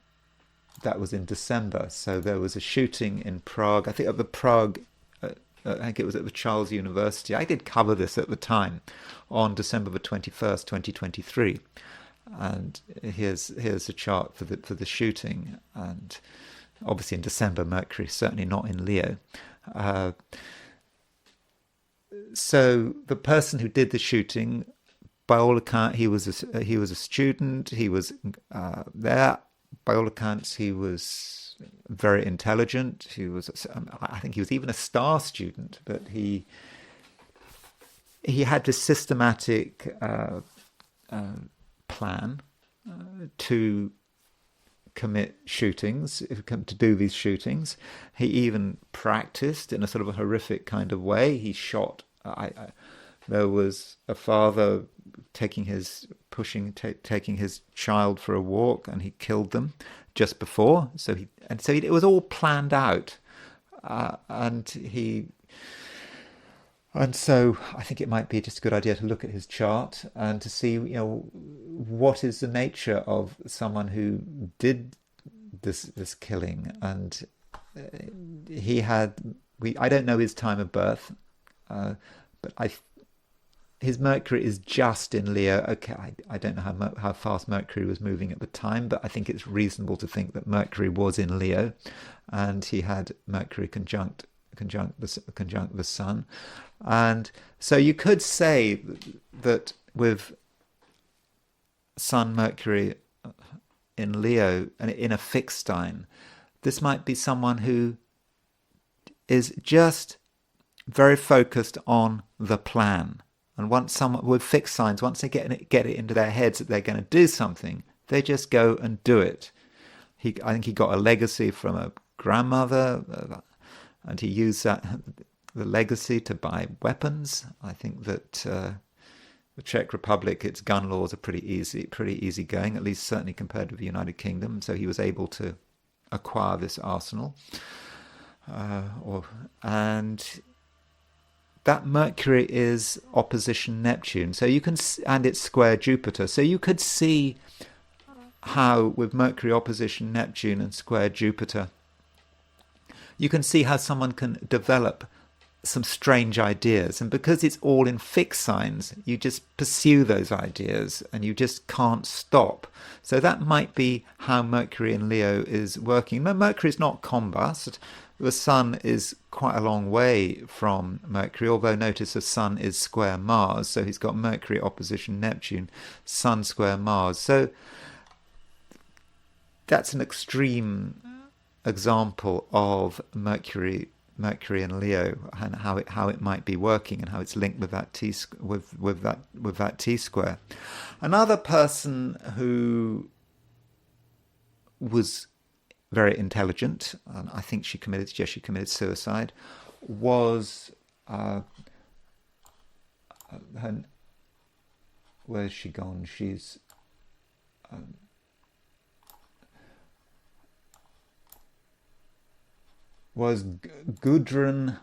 December. So there was a shooting in Prague. I think at the Prague. I think it was at the Charles University. I did cover this at the time, on December the 21st, 2023. And here's a chart for the shooting. And obviously in December, Mercury certainly not in Leo. So the person who did the shooting, by all accounts, he was a student. He was there. By all accounts, he was very intelligent. I think he was even a star student. But he had this systematic plan to commit shootings, to do these shootings. He even practiced in a sort of a horrific kind of way. He shot. There was a father taking his child for a walk, and he killed them just before. So it was all planned out, and so I think it might be just a good idea to look at his chart and to see, what is the nature of someone who did this killing. And I don't know his time of birth, but his Mercury is just in Leo. Okay, I don't know how fast Mercury was moving at the time, but I think it's reasonable to think that Mercury was in Leo, and he had Mercury conjunct the Sun. And so you could say that with Sun Mercury in Leo and in a fixed sign, this might be someone who is just very focused on the plan. And once someone with fixed signs, once they get it into their heads that they're going to do something, they just go and do it. I think he got a legacy from a grandmother, and he used the legacy to buy weapons. I think that the Czech Republic, its gun laws are pretty easy going, at least certainly compared with the United Kingdom. So he was able to acquire this arsenal, and that Mercury is opposition Neptune. So and it's square Jupiter. So you could see how with Mercury opposition Neptune and square Jupiter, you can see how someone can develop some strange ideas. And because it's all in fixed signs, you just pursue those ideas and you just can't stop. So that might be how Mercury in Leo is working. Mercury is not combust. The Sun is quite a long way from Mercury, although notice the Sun is square Mars. So he's got Mercury opposition Neptune, Sun square Mars. So that's an extreme example of Mercury in Leo and how it might be working and how it's linked with that T square. Another person who was very intelligent, and I think she committed suicide, was where's she gone? She's was Gudrun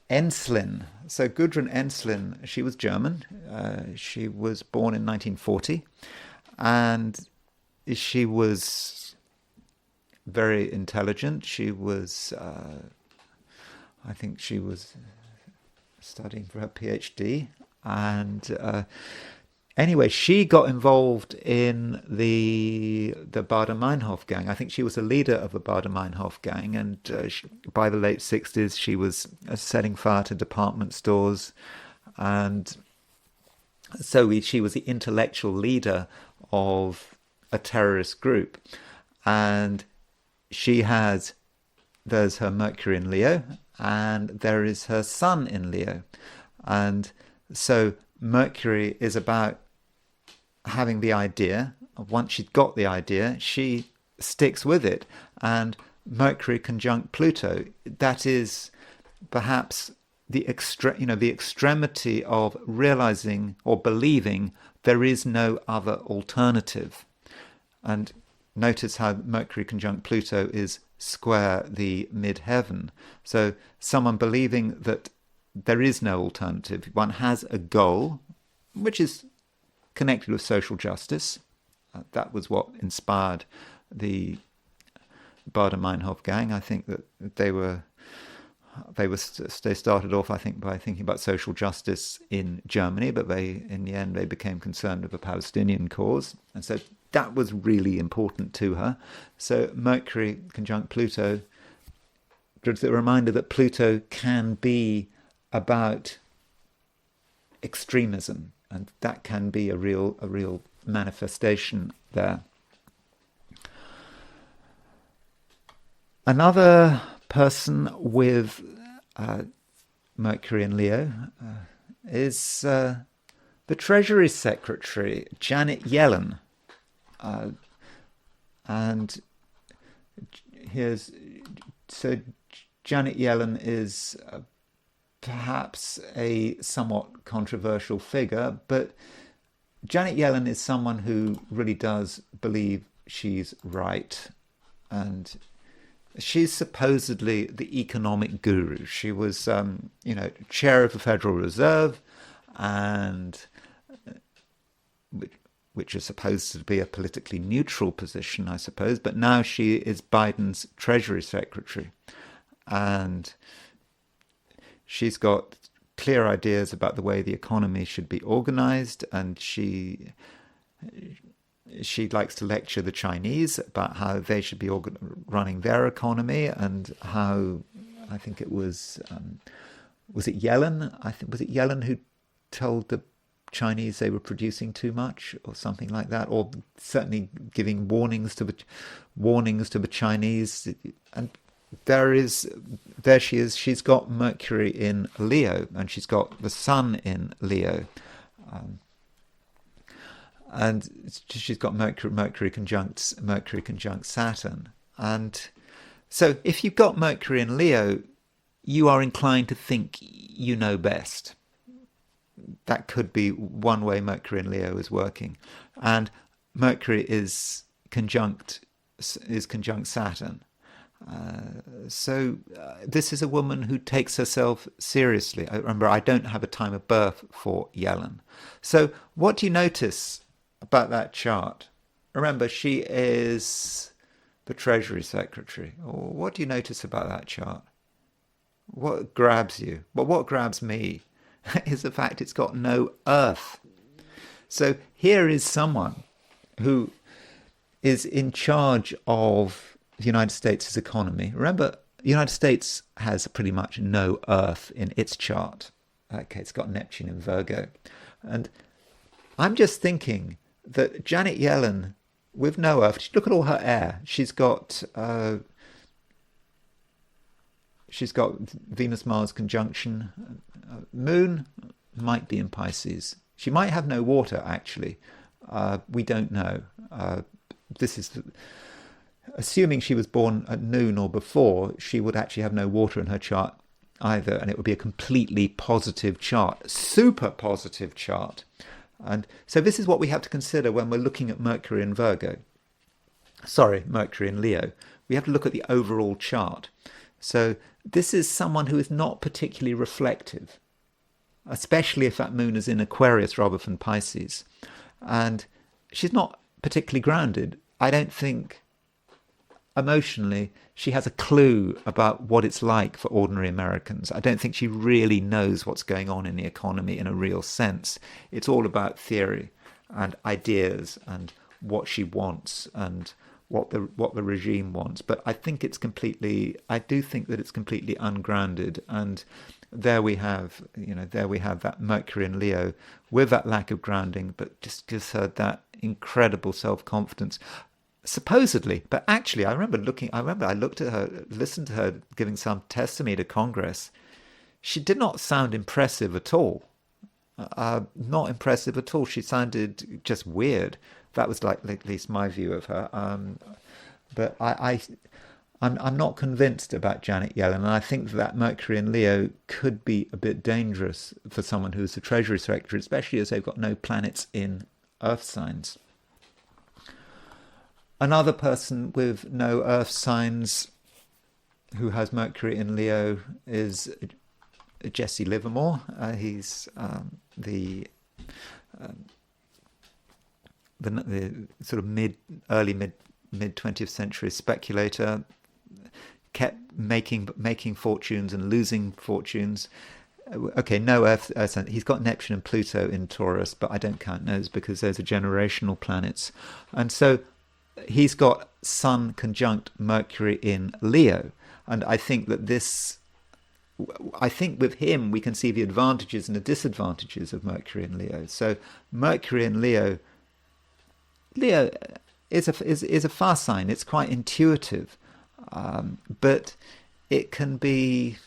Ensslin. So Gudrun Ensslin, she was German. She was born in 1940, and she was very intelligent. She was, I think she was studying for her PhD. And anyway, she got involved in the Baader-Meinhof gang. I think she was a leader of the Baader-Meinhof gang. And by the late 60s, she was setting fire to department stores. And so she was the intellectual leader of a terrorist group. And there's her Mercury in Leo, and there is her Sun in Leo. And so Mercury is about having the idea. Once she's got the idea, she sticks with it. And Mercury conjunct Pluto, that is perhaps the extremity of realizing or believing there is no other alternative. And notice how Mercury conjunct Pluto is square the midheaven. So someone believing that there is no alternative. One has a goal, which is connected with social justice. That was what inspired the Baader-Meinhof gang. I think that they started off, I think, by thinking about social justice in Germany, but in the end they became concerned with the Palestinian cause, and so that was really important to her. So Mercury conjunct Pluto gives the reminder that Pluto can be about extremism, and that can be a real manifestation there. Another person with Mercury in Leo is the Treasury Secretary, Janet Yellen. And Janet Yellen is perhaps a somewhat controversial figure, but Janet Yellen is someone who really does believe she's right, and she's supposedly the economic guru. She was, chair of the Federal Reserve, and which is supposed to be a politically neutral position, I suppose. But now she is Biden's Treasury Secretary, and she's got clear ideas about the way the economy should be organized, and she likes to lecture the Chinese about how they should be running their economy, and how, I think it was it Yellen? Was it Yellen who told the Chinese they were producing too much, or something like that, or certainly giving warnings to the Chinese? And there she is. She's got Mercury in Leo, and she's got the Sun in Leo. And she's got Mercury conjunct Saturn. And so if you've got Mercury in Leo, you are inclined to think you know best. That could be one way Mercury in Leo is working. And Mercury is conjunct Saturn. So this is a woman who takes herself seriously. Remember, I don't have a time of birth for Yellen. So what do you notice about that chart? Remember, she is the Treasury Secretary. What do you notice about that chart? What grabs you? Well, what grabs me is the fact it's got no earth. So here is someone who is in charge of the United States' economy. Remember, the United States has pretty much no earth in its chart. Okay, it's got Neptune in Virgo. And I'm just thinking that Janet Yellen, with no earth, look at all her air. She's got Venus-Mars conjunction. Moon might be in Pisces. She might have no water, actually. We don't know. This is assuming she was born at noon or before. She would actually have no water in her chart either, and it would be a completely positive chart, super positive chart. And so this is what we have to consider when we're looking at Mercury in Mercury in Leo. We have to look at the overall chart. So this is someone who is not particularly reflective, especially if that moon is in Aquarius rather than Pisces. And she's not particularly grounded. I don't think emotionally she has a clue about what it's like for ordinary Americans. I don't think she really knows what's going on in the economy in a real sense. It's all about theory and ideas and what she wants and what the regime wants. But I do think that it's completely ungrounded. And there we have that Mercury in Leo with that lack of grounding, but just gives her that incredible self-confidence. Supposedly, but actually, I remember I looked at her, listened to her giving some testimony to Congress. She did not sound impressive at all. Not impressive at all. She sounded just weird. That was like at least my view of her. But I'm not convinced about Janet Yellen, and I think that Mercury in Leo could be a bit dangerous for someone who's the Treasury Secretary, especially as they've got no planets in Earth signs. Another person with no Earth signs who has Mercury in Leo is Jesse Livermore. He's the sort of early mid 20th century speculator, kept making fortunes and losing fortunes. Okay, no Earth sign. He's got Neptune and Pluto in Taurus, but I don't count those because those are generational planets, and so he's got Sun conjunct Mercury in Leo. And I think with him, we can see the advantages and the disadvantages of Mercury in Leo. So Mercury in Leo is a fast sign. It's quite intuitive, but it can be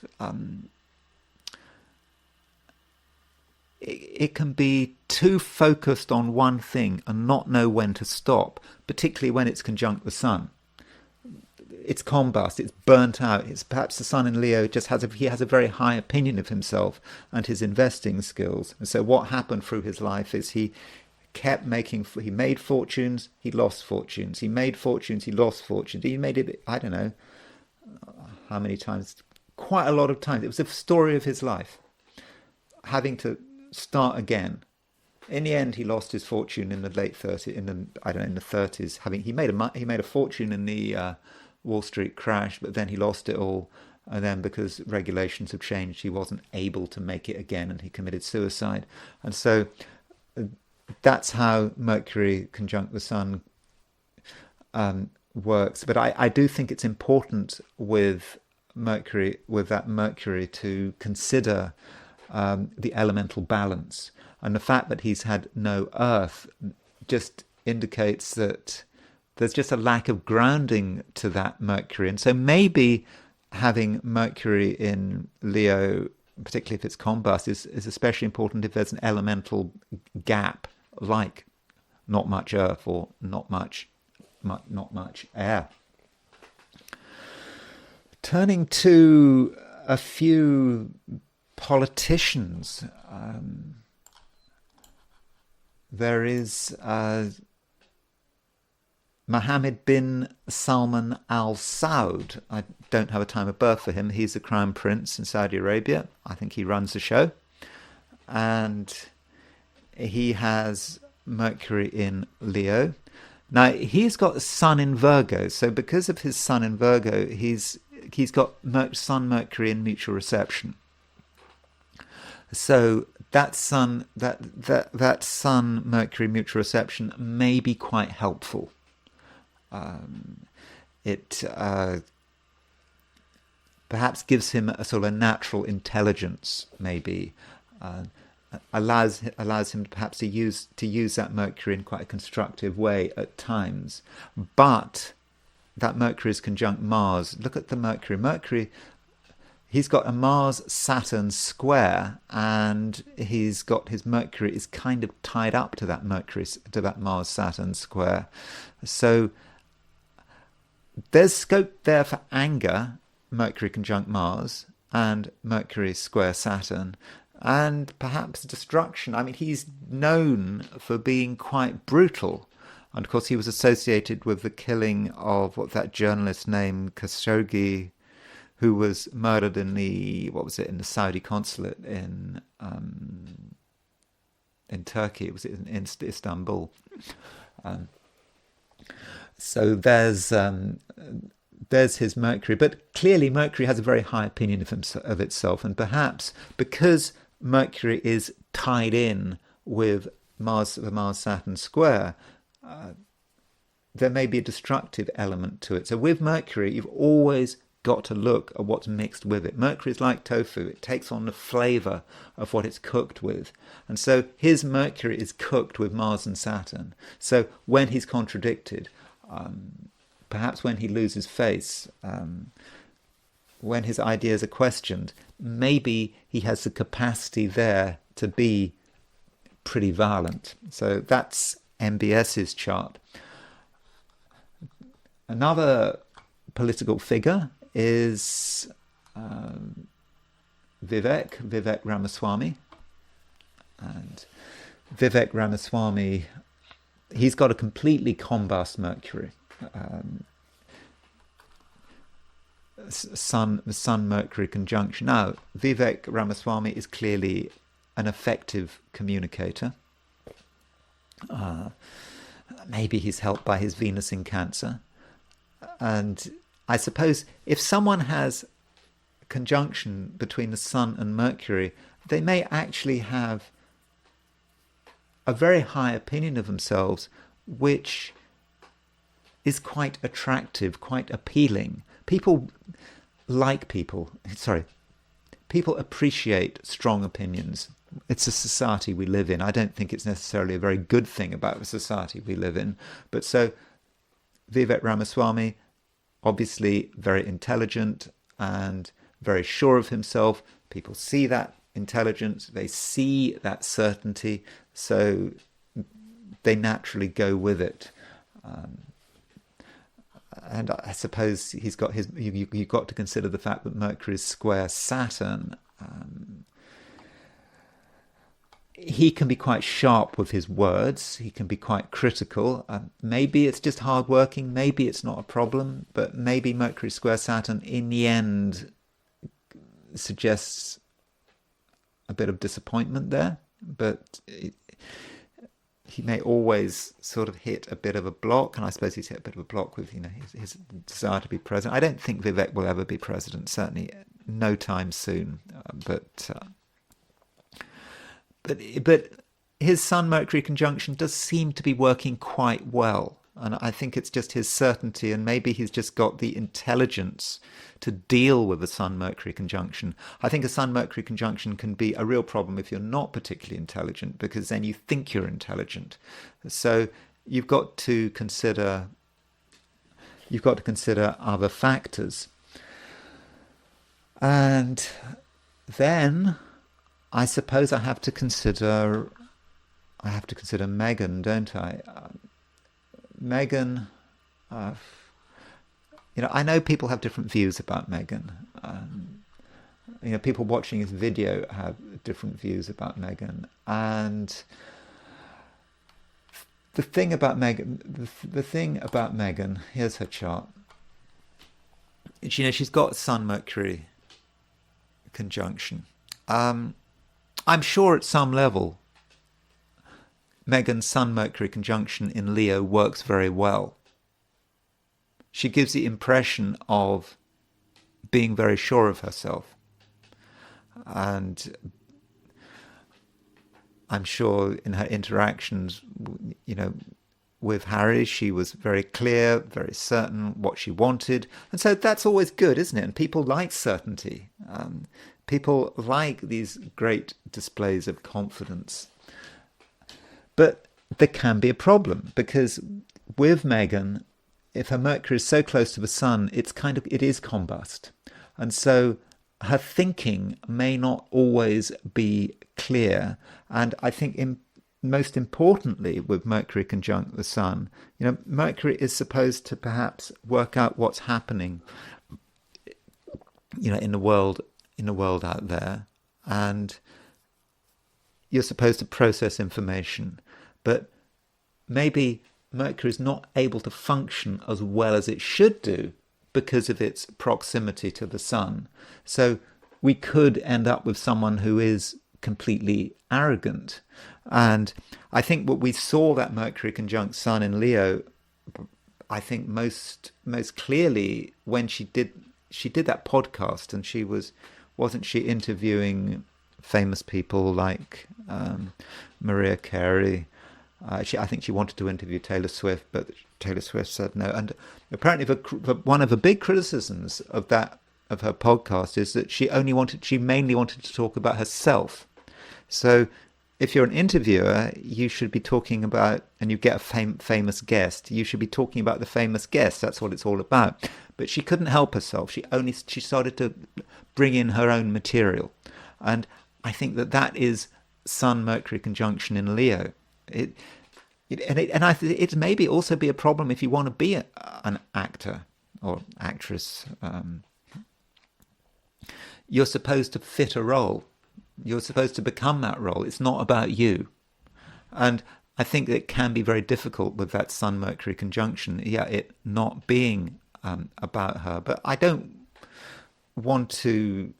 it can be too focused on one thing and not know when to stop, particularly when it's conjunct the Sun. It's combust, it's burnt out. It's perhaps the Sun in Leo he has a very high opinion of himself and his investing skills. And so what happened through his life is he made fortunes, he lost fortunes. He made fortunes, he lost fortunes. He made it, I don't know how many times, quite a lot of times. It was the story of his life, having to start again. In the end, he lost his fortune in the late 30s. In the 30s. He made a fortune in the Wall Street crash, but then he lost it all. And then because regulations have changed, he wasn't able to make it again, and he committed suicide. And so that's how Mercury conjunct the Sun works. But I do think it's important with that Mercury to consider the elemental balance. And the fact that he's had no Earth just indicates that there's just a lack of grounding to that Mercury. And so maybe having Mercury in Leo, particularly if it's combust, is especially important if there's an elemental gap, like not much Earth or not much air. Turning to a few politicians, there is Mohammed bin Salman Al Saud. I don't have a time of birth for him. He's the crown prince in Saudi Arabia. I think he runs the show. And he has Mercury in Leo. Now, he's got a Sun in Virgo. So because of his Sun in Virgo, he's got Sun Mercury in mutual reception. So that Sun Mercury mutual reception may be quite helpful. It perhaps gives him a sort of a natural intelligence, maybe allows him perhaps to use that Mercury in quite a constructive way at times. But that Mercury is conjunct Mars. Look at the Mercury. Mercury. He's got a Mars-Saturn square, and he's got his Mercury is kind of tied up to that Mars-Saturn square. So there's scope there for anger, Mercury conjunct Mars, and Mercury square Saturn, and perhaps destruction. I mean, he's known for being quite brutal. And of course, he was associated with the killing of that journalist named Khashoggi, who was murdered in the Saudi consulate in Turkey. It was in Istanbul. So there's his Mercury, but clearly Mercury has a very high opinion of itself, and perhaps because Mercury is tied in with the Mars-Saturn square, there may be a destructive element to it. So with Mercury, you've always got to look at what's mixed with it. Mercury is like tofu. It takes on the flavour of what it's cooked with. And so his Mercury is cooked with Mars and Saturn. So when he's contradicted, perhaps when he loses face, when his ideas are questioned, maybe he has the capacity there to be pretty violent. So that's MBS's chart. Another political figure is Vivek Ramaswamy. And Vivek Ramaswamy, he's got a completely combust Mercury. Sun Mercury conjunction. Now, Vivek Ramaswamy is clearly an effective communicator. Maybe he's helped by his Venus in Cancer. And I suppose if someone has a conjunction between the Sun and Mercury, they may actually have a very high opinion of themselves, which is quite attractive, quite appealing. People appreciate strong opinions. It's a society we live in. I don't think it's necessarily a very good thing about the society we live in. But so Vivek Ramaswamy, obviously very intelligent and very sure of himself. People see that intelligence, they see that certainty, so they naturally go with it. And I suppose he's got his. You've got to consider the fact that Mercury is square Saturn. He can be quite sharp with his words. He can be quite critical. Maybe it's just hardworking. Maybe it's not a problem. But maybe Mercury square Saturn, in the end, suggests a bit of disappointment there. But he may always sort of hit a bit of a block, and I suppose he's hit a bit of a block with his desire to be president. I don't think Vivek will ever be president, certainly no time soon. But his Sun-Mercury conjunction does seem to be working quite well, and I think it's just his certainty, and maybe he's just got the intelligence to deal with a Sun-Mercury conjunction. I think a Sun-Mercury conjunction can be a real problem if you're not particularly intelligent, because then you think you're intelligent. So you've got to consider other factors. And then I suppose I have to consider Meghan, don't I? Meghan, I know people have different views about Meghan. People watching this video have different views about Meghan. And the thing about Meghan, here's her chart. She's got Sun-Mercury conjunction. I'm sure at some level Meghan's Sun-Mercury conjunction in Leo works very well. She gives the impression of being very sure of herself. And I'm sure in her interactions, with Harry, she was very clear, very certain what she wanted. And so that's always good, isn't it? And people like certainty. People like these great displays of confidence. But there can be a problem, because with Meghan, if her Mercury is so close to the Sun, it is combust. And so her thinking may not always be clear. And I think most importantly, with Mercury conjunct the Sun, Mercury is supposed to perhaps work out what's happening, in the world out there, and you're supposed to process information, but maybe Mercury is not able to function as well as it should do because of its proximity to the Sun. So we could end up with someone who is completely arrogant. And I think what we saw that Mercury conjunct Sun in Leo I think most clearly when she did that podcast, and wasn't she interviewing famous people like Mariah Carey? I think she wanted to interview Taylor Swift, but Taylor Swift said no. And apparently, one of the big criticisms of her podcast is that she mainly wanted to talk about herself. So, if you're an interviewer, you should be talking about, and you get a famous guest, you should be talking about the famous guest. That's what it's all about. But she couldn't help herself. She started to bring in her own material, and I think that is Sun Mercury conjunction in Leo. It maybe also be a problem if you want to be an actor or actress. You're supposed to fit a role. You're supposed to become that role. It's not about you. And I think it can be very difficult with that Sun Mercury conjunction. Yeah, it not being about her. But I don't want to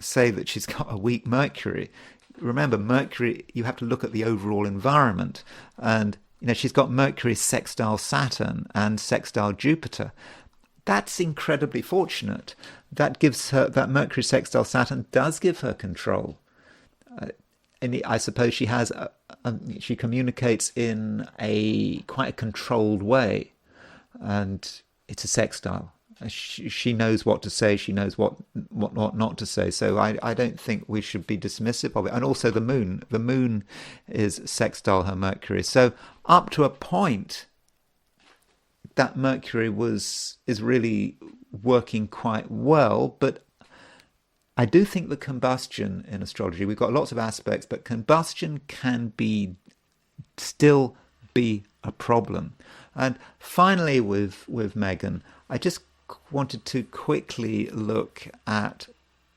say that she's got a weak Mercury. Remember, Mercury, you have to look at the overall environment. And, she's got Mercury sextile Saturn and sextile Jupiter. That's incredibly fortunate. That Mercury sextile Saturn does give her control. And I suppose she communicates in quite a controlled way. And it's a sextile. She knows what to say. She knows what not to say. So I don't think we should be dismissive of it. And also the moon is sextile her Mercury. So up to a point, that Mercury is really working quite well. But I do think the combustion in astrology, we've got lots of aspects, but combustion can still be a problem. And finally, with Meghan, I just wanted to quickly look at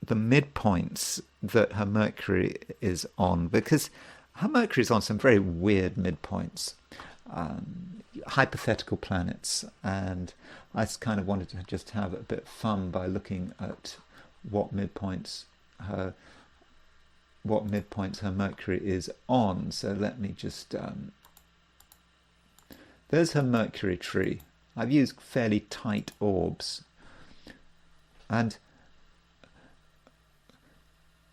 the midpoints that her Mercury is on, because her Mercury is on some very weird midpoints, hypothetical planets, and I kind of wanted to just have a bit of fun by looking at what midpoints her Mercury is on. So let me just there's her Mercury tree. I've used fairly tight orbs. And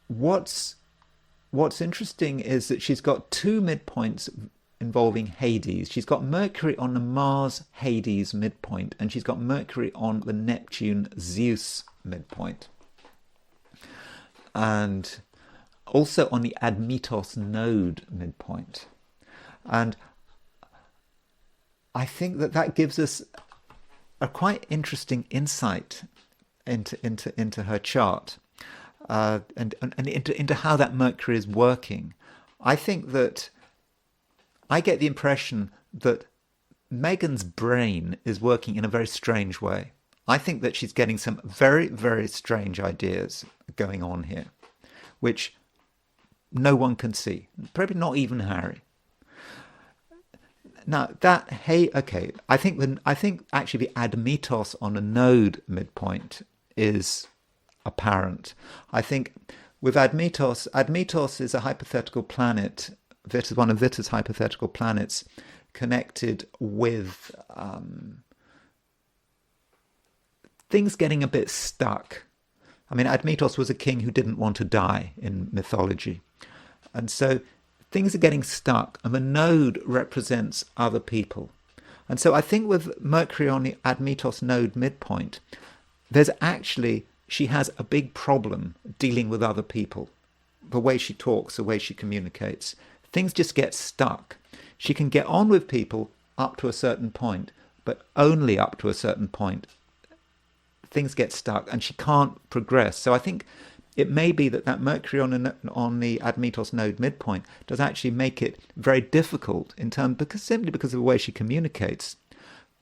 what's interesting is that she's got two midpoints involving Hades. She's got Mercury on the Mars Hades midpoint, and she's got Mercury on the Neptune Zeus midpoint. And also on the Admetos node midpoint. And I think that gives us a quite interesting insight into her chart, and into how that Mercury is working. I think that I get the impression that Meghan's brain is working in a very strange way. I think that she's getting some very, very strange ideas going on here, which no one can see, probably not even Harry. Now I think actually the Admetos on a node midpoint is apparent. I think with Admetos is a hypothetical planet. One of Vita's hypothetical planets, connected with things getting a bit stuck. I mean, Admetos was a king who didn't want to die in mythology, and so things are getting stuck, and the node represents other people. And so I think with Mercury on the Admetos node midpoint, she has a big problem dealing with other people. The way she talks, the way she communicates. Things just get stuck. She can get on with people up to a certain point, but only up to a certain point. Things get stuck and she can't progress. So I think it may be that Mercury on the Admetos node midpoint does actually make it very difficult simply because of the way she communicates,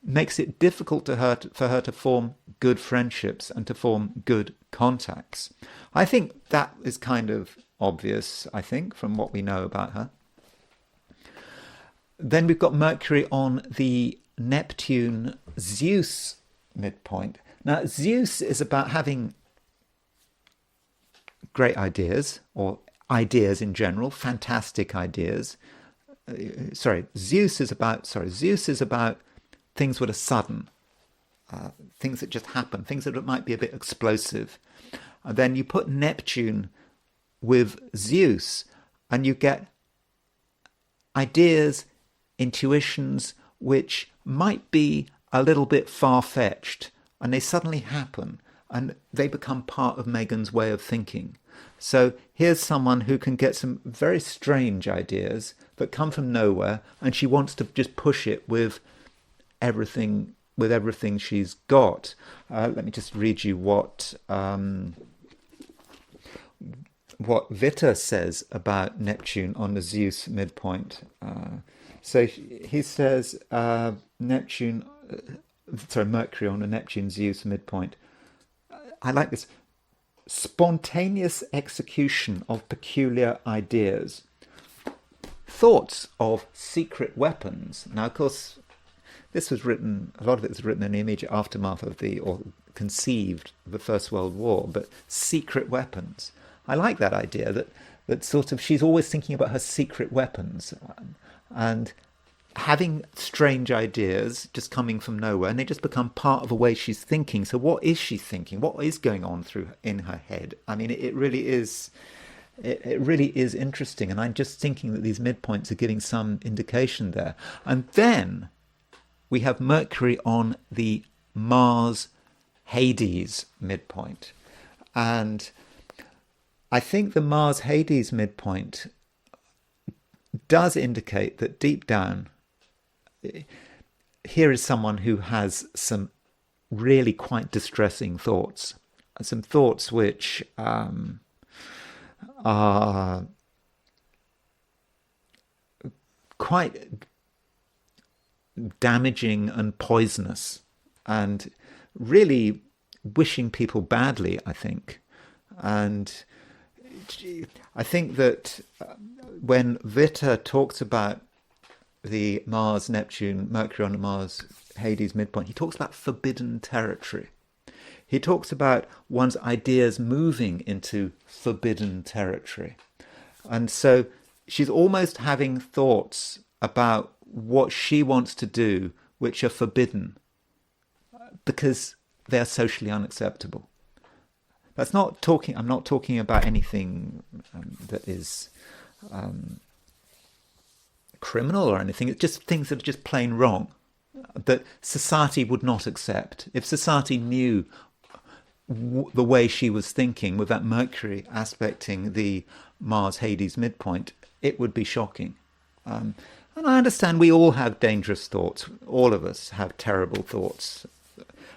makes it difficult for her to form good friendships and to form good contacts. I think that is kind of obvious, from what we know about her. Then we've got Mercury on the Neptune Zeus midpoint. Now, Zeus is about having great ideas, or ideas in general, fantastic ideas. Zeus is about things that are sudden, things that just happen, things that might be a bit explosive. And then you put Neptune with Zeus, and you get ideas, intuitions, which might be a little bit far-fetched, and they suddenly happen, and they become part of Meghan's way of thinking. So here's someone who can get some very strange ideas that come from nowhere, and she wants to just push it with everything she's got. Let me just read you what Vita says about Neptune on the Zeus midpoint. So he says Mercury on the Neptune Zeus midpoint. I like this. Spontaneous execution of peculiar ideas. Thoughts of secret weapons. Now, of course, this was written, a lot of it was written in the immediate aftermath of or conceived the First World War, but secret weapons. I like that idea that sort of she's always thinking about her secret weapons and having strange ideas just coming from nowhere, and they just become part of the way she's thinking. So what is she thinking? What is going on in her head? I mean, it really is interesting, and I'm just thinking that these midpoints are giving some indication there. And then we have Mercury on the Mars Hades midpoint, and I think the Mars Hades midpoint does indicate that deep down, here is someone who has some really quite distressing thoughts, some thoughts which are quite damaging and poisonous, and really wishing people badly, I think. And I think that when Vita talks about the Mercury on the Mars Hades midpoint, he talks about forbidden territory. He talks about one's ideas moving into forbidden territory. And so she's almost having thoughts about what she wants to do which are forbidden because they're socially unacceptable. I'm not talking about anything that is criminal or anything. It's just things that are just plain wrong, that society would not accept. If society knew the way she was thinking with that Mercury aspecting the Mars Hades midpoint, it would be shocking. And I understand we all have dangerous thoughts. All of us have terrible thoughts.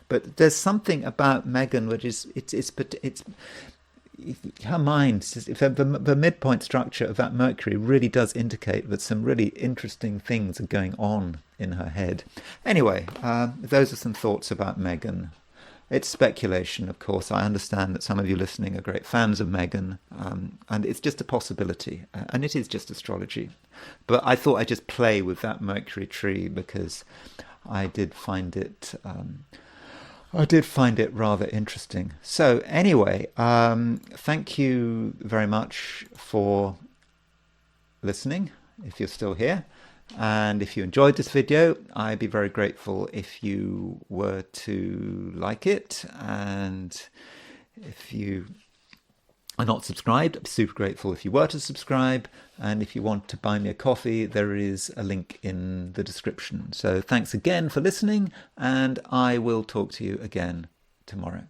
But there's something about Meghan which is it's her mind. The midpoint structure of that Mercury really does indicate that some really interesting things are going on in her head. Anyway, those are some thoughts about Meghan. It's speculation, of course. I understand that some of you listening are great fans of Meghan, and it's just a possibility, and it is just astrology. But I thought I'd just play with that Mercury tree because I did find it rather interesting. So anyway, thank you very much for listening, if you're still here. And if you enjoyed this video, I'd be very grateful if you were to like it. And if you are not subscribed, I'd be super grateful if you were to subscribe. And if you want to buy me a coffee, there is a link in the description. So thanks again for listening, and I will talk to you again tomorrow.